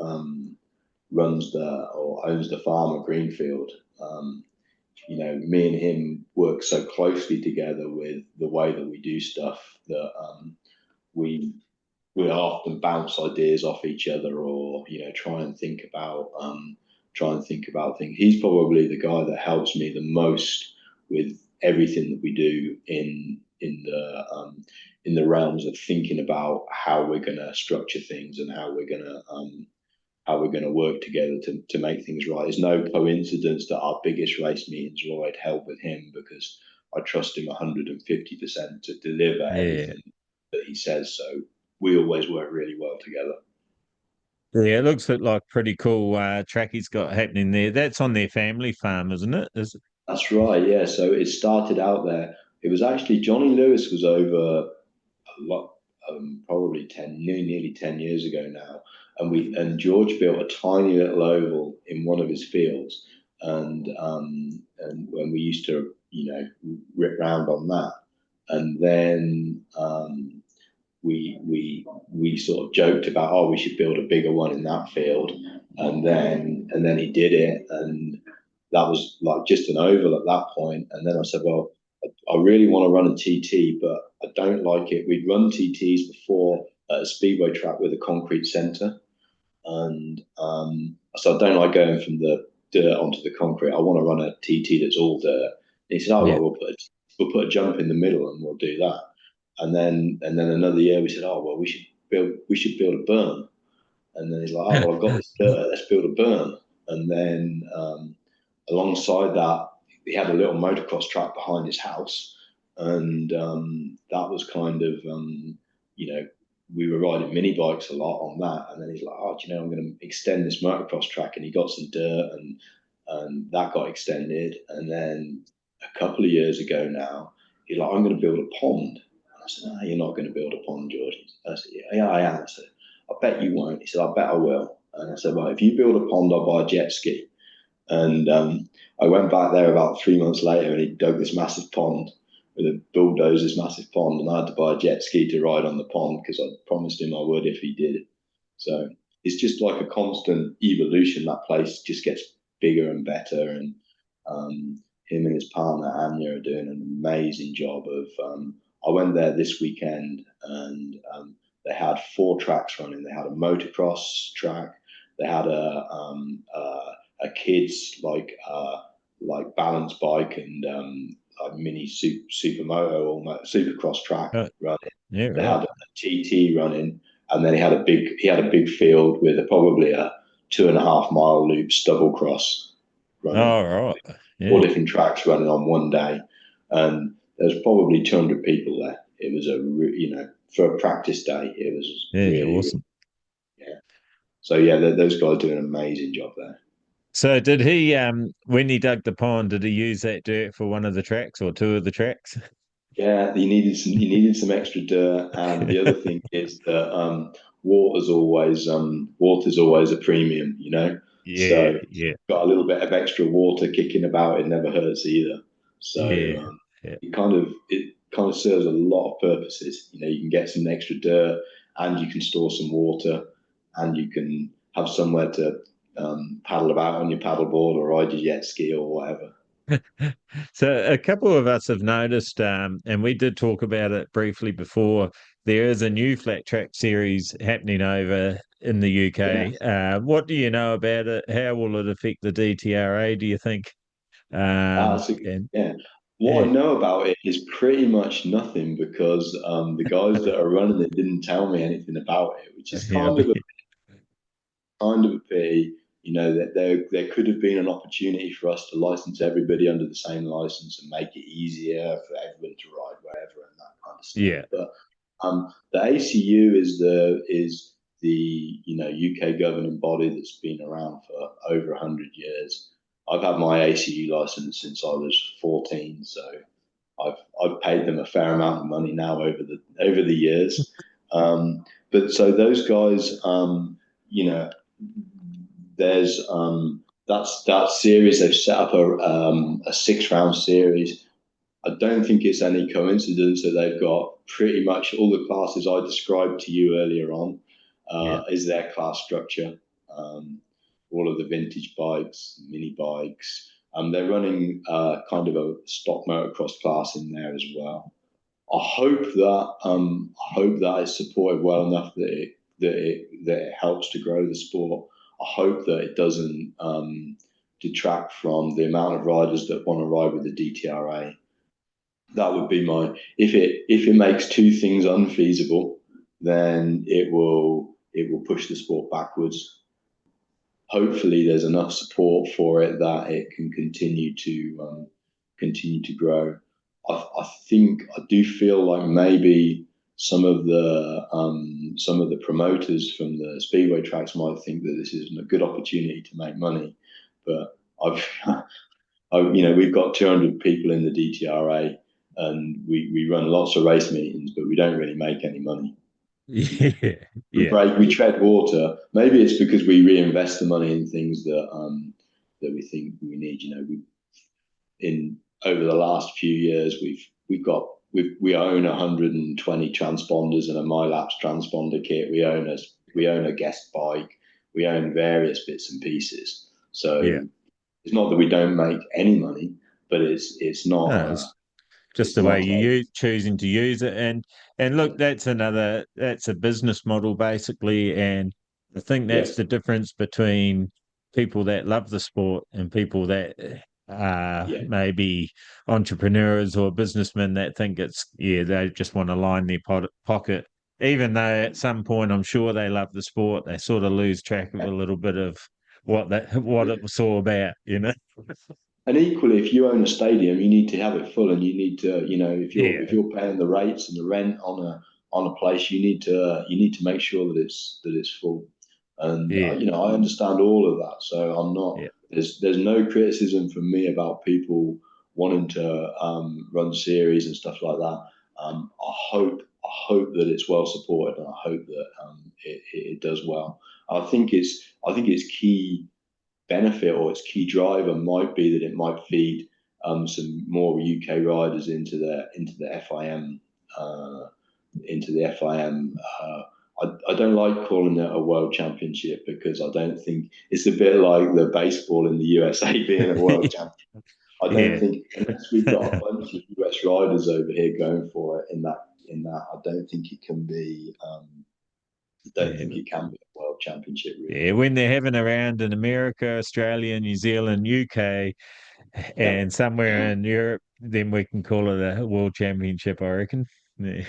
runs or owns the farm at Greenfield, me and him work so closely together with the way that we do stuff that we often bounce ideas off each other, or try and think about things. He's probably the guy that helps me the most with everything that we do in the realms of thinking about how we're going to structure things and how we're going to work together to make things right. It's no coincidence that our biggest race meetings are always held with him, because I trust him 150% to deliver everything that he says. So we always work really well together. Yeah, it looks like pretty cool track he's got happening there. That's on their family farm, isn't it? That's right, yeah. So it started out there. It was actually Johnny Lewis was over a lot, probably nearly 10 years ago now, and George built a tiny little oval in one of his fields, and when we used to rip round on that, and then we sort of joked about, oh, we should build a bigger one in that field, and then he did it, and that was like just an oval at that point. And then I said, well, I really want to run a TT, but I don't like it. We'd run TTs before at a speedway track with a concrete centre, and so I don't like going from the dirt onto the concrete. I want to run a TT that's all dirt. And he said, oh, well, we'll put a jump in the middle and we'll do that. And then another year we said, oh, well, we should build a berm. And then he's like, oh, well, I've got this dirt, let's build a berm. And then alongside that, he had a little motocross track behind his house, and that was kind of we were riding mini bikes a lot on that. And then he's like, oh, I'm going to extend this motocross track, and he got some dirt, and that got extended. And then a couple of years ago now, he's like, I'm going to build a pond. And I said, no, you're not going to build a pond, George. I said, yeah, I am. I said, I bet you won't. He said, I bet I will. And I said, well, if you build a pond, I'll buy a jet ski. And I went back there about 3 months later, and he dug this massive pond with a bulldozer, this massive pond, and I had to buy a jet ski to ride on the pond because I promised him I would if he did it. So it's just like a constant evolution. That place just gets bigger and better, and him and his partner Anya are doing an amazing job of. I went there this weekend, and they had 4 tracks running. They had a motocross track. They had a kids like balance bike and like mini supermoto or supercross track running. Yeah, they had a TT running, and then he had a big field with probably a 2.5 mile loop stubble cross running. Oh, right. Yeah. 4 different tracks running on one day, and there's probably 200 people there. It was for a practice day. It was really awesome. So those guys do an amazing job there. So did he, when he dug the pond, did he use that dirt for one of the tracks or 2 of the tracks? Yeah, he needed some extra dirt, and the other thing is that water's always a premium, Yeah, so got a little bit of extra water kicking about, it never hurts either. So it kind of serves a lot of purposes. You can get some extra dirt, and you can store some water, and you can have somewhere to paddle about on your paddleboard or ride your jet ski or whatever. So a couple of us have noticed, and we did talk about it briefly before, there is a new flat track series happening over in the UK. Yeah. What do you know about it? How will it affect the DTRA, do you think? What I know about it is pretty much nothing, because the guys that are running it didn't tell me anything about it, which is kind of a pity. That there could have been an opportunity for us to license everybody under the same license and make it easier for everyone to ride wherever and that kind of stuff. Yeah. But the ACU is the UK governing body that's been around for over 100 years. I've had my ACU license since I was 14, so I've paid them a fair amount of money now over the years. But so those guys, there's that series. They've set up a 6-round series. I don't think it's any coincidence that they've got pretty much all the classes I described to you earlier on is their class structure. All of the vintage bikes, mini bikes. They're running kind of a stock motocross class in there as well. I hope that it's supported well enough that it helps to grow the sport. I hope that it doesn't detract from the amount of riders that want to ride with the DTRA. That would be if it makes two things unfeasible, then it will push the sport backwards. Hopefully there's enough support for it that it can continue to grow. I think I do feel like maybe some of the promoters from the speedway tracks might think that this is a good opportunity to make money, but we've got 200 people in the DTRA and we run lots of race meetings, but we don't really make any money. We tread water. Maybe it's because we reinvest the money in things that we think we need. Over the last few years, we own 120 transponders and a MyLapse transponder kit. We own a guest bike. We own various bits and pieces. So it's not that we don't make any money, but it's not. No, it's just the way you choosing to use it, and look, that's a business model basically, and I think that's the difference between people that love the sport and people that are maybe entrepreneurs or businessmen that think they just want to line their pocket, even though at some point I'm sure they love the sport, they sort of lose track of a little bit of what it was all about. And equally, if you own a stadium, you need to have it full, and you need to, if you're paying the rates and the rent on a place, you need to make sure that it's full. And I understand all of that, so I'm not. There's no criticism from me about people wanting to run series and stuff like that. I hope that it's well supported, and I hope that it does well. I think its key benefit or its key driver might be that it might feed some more UK riders into the FIM. I don't like calling it a world championship because I don't think it's a bit like the baseball in the USA being a world championship. I don't think, unless we've got a bunch of US riders over here going for it in that, I don't think it can be. Think it can be a world championship. Really. Yeah, when they're having around in America, Australia, New Zealand, UK, and somewhere in Europe, then we can call it a world championship, I reckon. Yeah.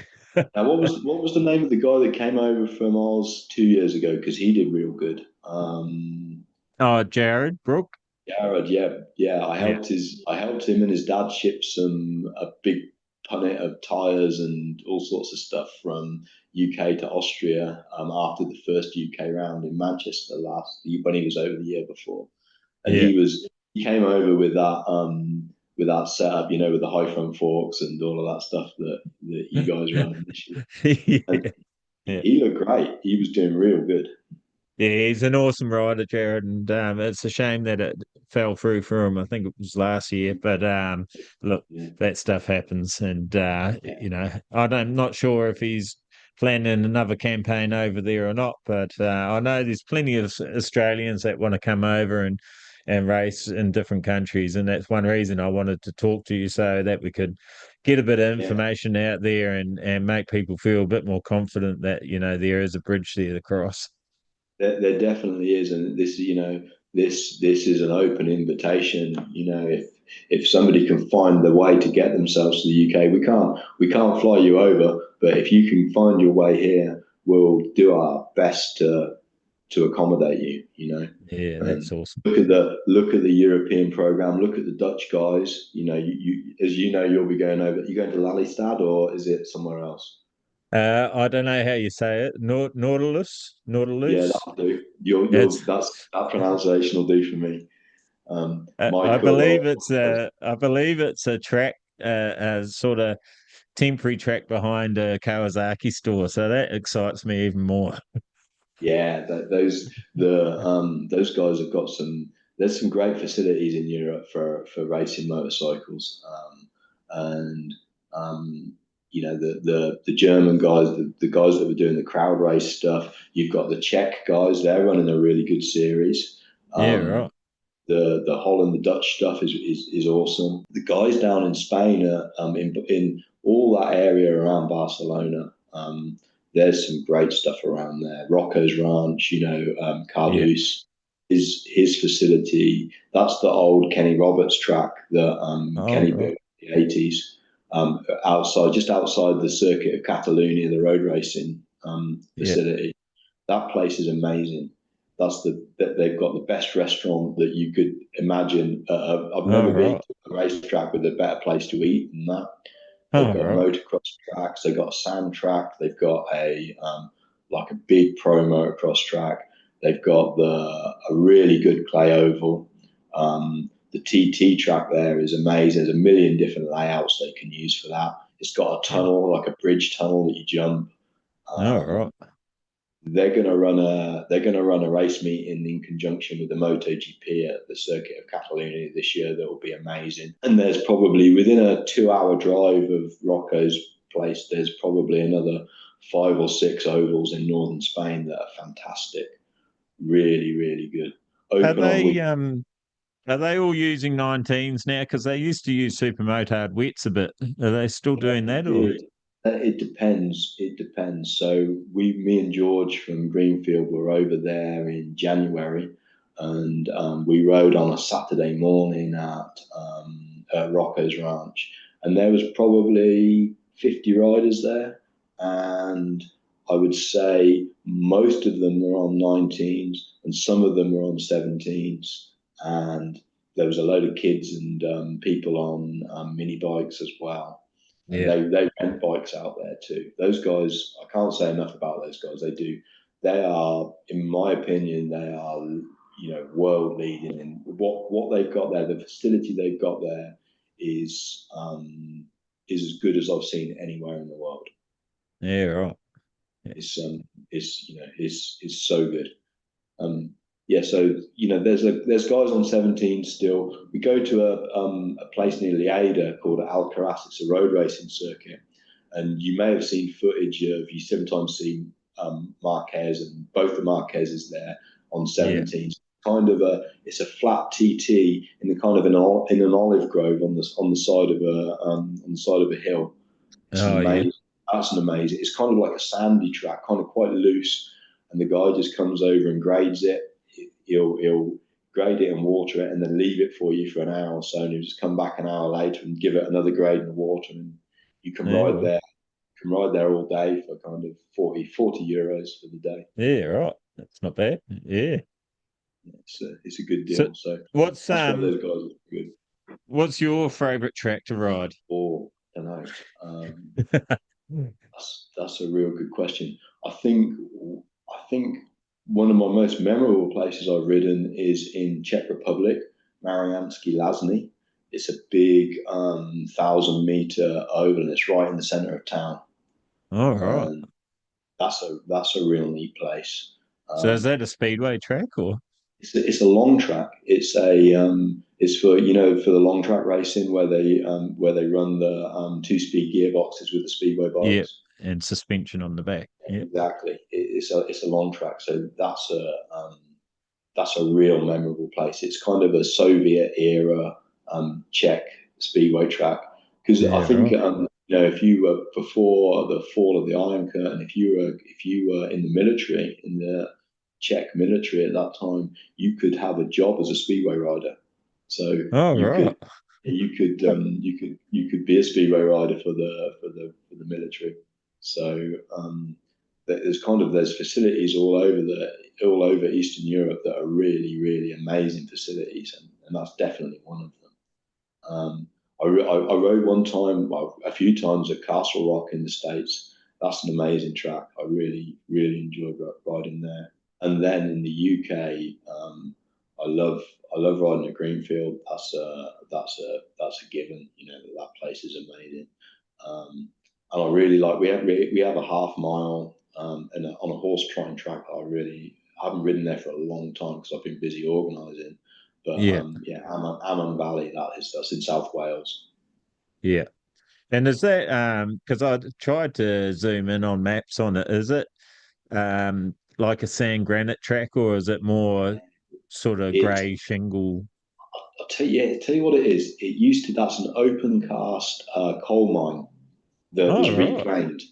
Now, what was the name of the guy that came over from Oz 2 years ago? Because he did real good. Jared Brook. Jared, yeah. I helped him and his dad ship a big punnet of tires and all sorts of stuff from UK to Austria after the first UK round in Manchester when he was over the year before, and he came over with that setup, with the high front forks and all of that stuff that you guys run initially. He looked great. He was doing real good. Yeah, he's an awesome rider, Jared, and it's a shame that it fell through for him. I think it was last year, but look, that stuff happens, and I'm not sure if he's planning another campaign over there or not, but I know there's plenty of Australians that want to come over and race in different countries, and that's one reason I wanted to talk to you so that we could get a bit of information out there and make people feel a bit more confident that there is a bridge there to cross. There definitely is, and this is an open invitation. If somebody can find the way to get themselves to the UK, we can't fly you over, but if you can find your way here, we'll do our best to accommodate you. Yeah, that's awesome. Look at the European program. Look at the Dutch guys. You'll be going over. You going to Lelystad or is it somewhere else? I don't know how you say it. Nautilus. Yeah, that'll do. That pronunciation will do for me. I believe it's a track a sort of temporary track behind a Kawasaki store, so that excites me even more. Yeah, those guys have got some. There's some great facilities in Europe for racing motorcycles, and you know the German guys, the guys that were doing the crowd race stuff. You've got the Czech guys; they're running a really good series. Yeah, Um, right. the Holland, the Dutch stuff is awesome. The guys down in Spain are in all that area around Barcelona. There's some great stuff around there. Rocco's Ranch, Yeah. Carlos, his facility. That's the old Kenny Roberts track that Oh, Kenny right. built in the 80s. Just outside the circuit of Catalonia, the road racing Yeah. facility. That place is amazing. They've got the best restaurant that you could imagine. I've Oh, never been right. to a racetrack with a better place to eat than that. They've Oh, got right. motocross tracks. They've got a sand track. They've got a like a big pro motocross track. They've got a really good clay oval. The TT track there is amazing. There's a million different layouts they can use for that. It's got a Yeah. tunnel, like a bridge tunnel that you jump. Oh, Um, right. they're gonna run a race meeting in conjunction with the MotoGP at the Circuit of Catalonia this year that will be amazing. And there's probably within a 2-hour drive of Rocco's place, there's probably another 5 or 6 ovals in northern Spain that are fantastic. Really, really good. Are Open on they week. are they all using 19s now? Because they used to use supermotard wets a bit. Are they still doing that, or? Did. It depends. It depends. So me and George from Greenfield were over there in January, and we rode on a Saturday morning at Rocco's Ranch, and there was probably 50 riders there, and I would say most of them were on 19s, and some of them were on 17s, and there was a load of kids and people on mini bikes as well, and Yeah. they rent bikes out there too. Those guys, I can't say enough about those guys. They are, in my opinion, they are world leading in what they've got there. The facility they've got there is as good as I've seen anywhere in the world. Yeah, right. Yeah. It's so good. Yeah, so there's guys on 17 still. We go to a place near Lleida called Alcaraz. It's a road racing circuit, and you may have seen footage of. You sometimes see Marquez, and both the Marquezes there on Yeah. 17. It's a flat TT in the kind of in an olive grove on the side of a hill. It's Oh, yeah. amazing. That's an amazing. It's kind of like a sandy track, kind of quite loose, and the guy just comes over and grades it. He'll grade it and water it, and then leave it for you for an hour or so, and he'll just come back an hour later and give it another grade in the water, and you can Yeah, ride well. there. You can ride there all day for kind of 40 euros for the day. Yeah, right. That's not bad. Yeah. It's a good So deal. So what's that's why those guys are good. what's your favourite track to ride? Or I don't know. That's a real good question. I think one of my most memorable places I've ridden is in Czech Republic, Mariansky Lázně. It's a big 1,000-meter oval, and it's right in the center of town. All right. And that's a real neat place. So is Um, that a speedway track or? it's a long track. It's for the long track racing where they run the 2-speed gearboxes with the speedway Yeah, bikes. and suspension on the back. Yeah. Exactly. It's a long track, so that's a real memorable place. It's kind of a Soviet era Czech speedway track, because I Yeah, think right. if you were before the fall of the Iron Curtain, if you were in the military, in the Czech military at that time, you could have a job as a speedway rider. So Oh, you could right. you could be a speedway rider for the military. So there's facilities all over Eastern Europe that are really, really amazing facilities, and that's definitely one of them. I rode one time, well, a few times at Castle Rock in the States. That's an amazing track. I really, really enjoyed riding there. And then in the UK, I love riding at Greenfield. That's a given. That place is amazing. And I really like we have a half mile and on a horse trotting track. I haven't ridden there for a long time because I've been busy organising. But Yeah, yeah, Ammon Valley, that's in South Wales. yeah. And is that because I tried to zoom in on maps on it, is it like a sand granite track, or is it more sort of It grey shingle? tell you what it is. That's an open cast coal mine that Oh, was right. reclaimed.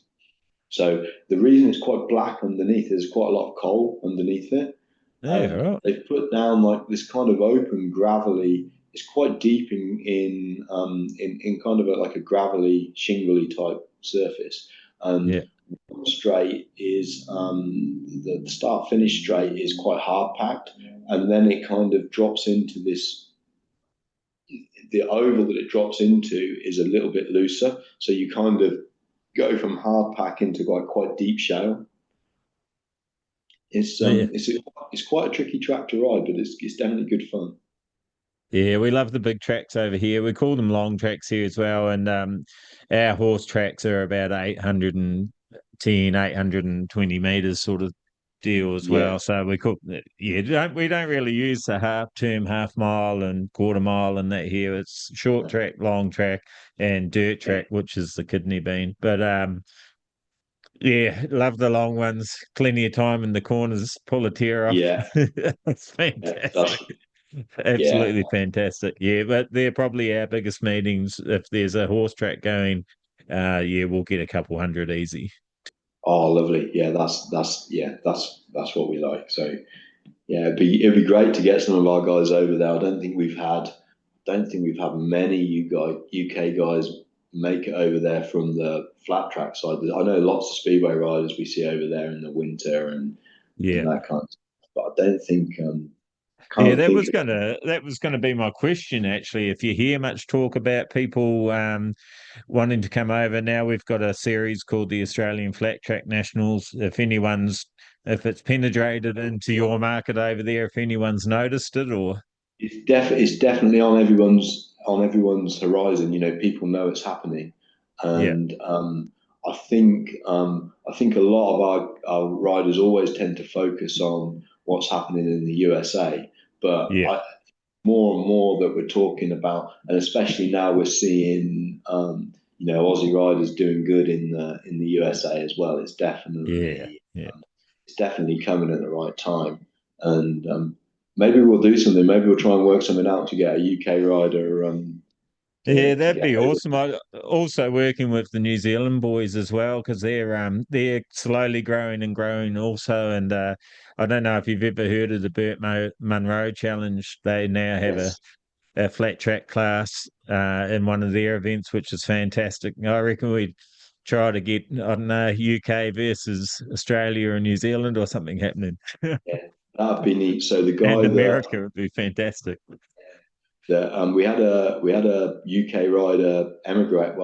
So the reason it's quite black underneath is quite a lot of coal underneath it. Yeah, right. They've put down like this kind of open gravelly. It's quite deep in kind of like a gravelly shingly type surface, and Yeah. one straight is the start finish straight is quite hard packed, and then it kind of drops into this. The oval that it drops into is a little bit looser, so you kind of go from hard pack into quite deep shale. It's Yeah. it's quite a tricky track to ride, but it's definitely good fun. Yeah, we love the big tracks over here. We call them long tracks here as well. And our horse tracks are about 820 meters sort of deal as Yeah, well. So we don't really use the half term, half mile and quarter mile and that here. It's short track, long track, and dirt yeah, track, which is the kidney bean. But yeah, love the long ones. Plenty of time in the corners, pull a tear off. yeah, It's yeah. fantastic. Yeah. Absolutely fantastic. Yeah, but they're probably our biggest meetings. If there's a horse track going, yeah, we'll get a couple hundred easy. Oh, lovely. Yeah, that's what we like. So yeah, it'd be great to get some of our guys over there. Don't think we've had many UK guys make it over there from the flat track side. I know lots of speedway riders we see over there in the winter and Yeah. that kind of stuff, but I don't think Yeah, can't think of that was gonna be my question actually. If you hear much talk about people wanting to come over, now we've got a series called the Australian Flat Track Nationals. If it's penetrated into your market over there, if anyone's noticed it or it's definitely on everyone's horizon. People know it's happening, yeah, and I think a lot of our riders always tend to focus on what's happening in the USA, but yeah, more and more that we're talking about, and especially now we're seeing Aussie riders doing good in the USA as well. It's yeah, definitely yeah. it's definitely coming at the right time. And maybe we'll do something. Maybe we'll try and work something out to get a UK rider Yeah, to that'd get be over. awesome. I also working with the New Zealand boys as well because they're slowly growing and growing also. And I don't know if you've ever heard of the Munro Challenge. They now have Yes. a flat track class in one of their events, which is fantastic. I reckon we'd try to get I don't know UK versus Australia or New Zealand or something happening, Yeah, that'd be neat. So the and guy America would be fantastic. that we had a UK rider emigrate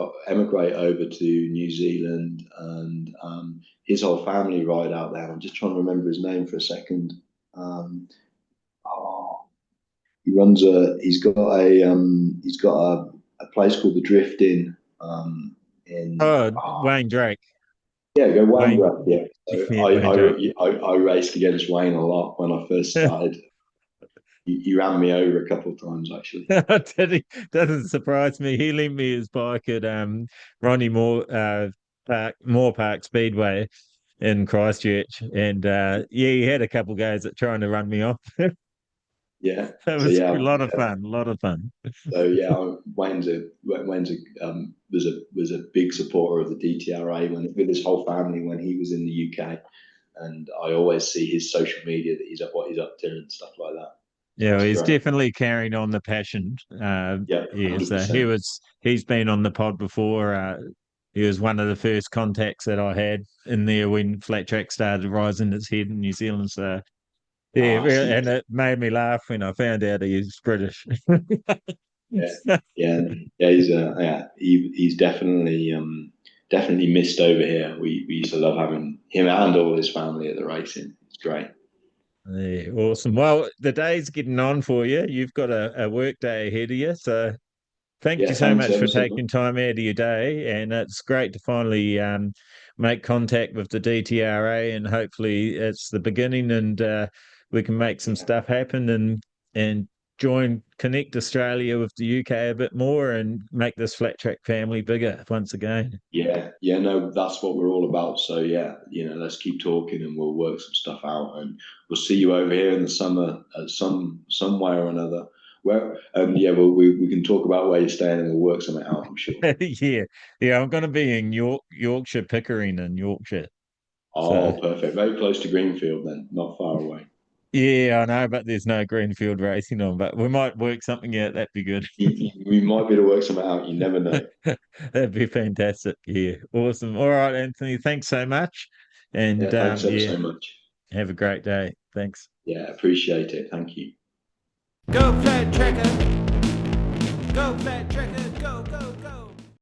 over to New Zealand, and his whole family ride out there. I'm just trying to remember his name for a second. Um, oh, he's got a place called the Drift Inn in Oh, Wayne Drake. yeah, go Wayne Wayne, Grant. Yeah, so yeah, I, Wayne Drake. I raced against Wayne a lot when I first started. He ran me over a couple of times actually. Doesn't surprise me. He lent me his bike at Ronnie Moore Park Speedway in Christchurch, and yeah, he had a couple guys that trying to run me off. It Yeah. So was a yeah, lot of fun, a lot of fun. so yeah, Wayne's a big supporter of the DTRA with his whole family when he was in the UK, and I always see his social media that what he's up to and stuff like that. So Yeah, that's he's great. definitely carrying on the passion. Yeah, Yeah, so 100%. he's been on the pod before. He was one of the first contacts that I had in there when flat track started rising its head in New Zealand. So yeah, Ah, really, and see, it made me laugh when I found out he was British. yeah, yeah, yeah. He's definitely missed over here. We used to love having him and all his family at the racing. It's great. Yeah, awesome. Well, the day's getting on for you. You've got a work day ahead of you. So thank Yeah, you so thanks much for ever so much. taking time out of your day. And it's great to finally make contact with the DTRA, and hopefully it's the beginning, and we can make some stuff happen, and connect Australia with the UK a bit more, and make this flat track family bigger once again. Yeah, no, that's what we're all about. So yeah, let's keep talking and we'll work some stuff out, and we'll see you over here in the summer at some way or another. Where yeah, we can talk about where you're staying and we'll work something out, I'm sure. Yeah, yeah, I'm going to be in Yorkshire, Pickering, in Yorkshire. So Oh, perfect. Very close to Greenfield then, not far away. yeah, I know, but there's no greenfield racing on. But we might work something out. That'd be good. We might be able to work something out. You never know. That'd be fantastic. Yeah, awesome. All right, Anthony, thanks so much, and Yeah, thanks ever yeah, so much. have a great day. Thanks. Yeah, appreciate it. Thank you. Go flat tracker. Go flat tracker. Go, go, go.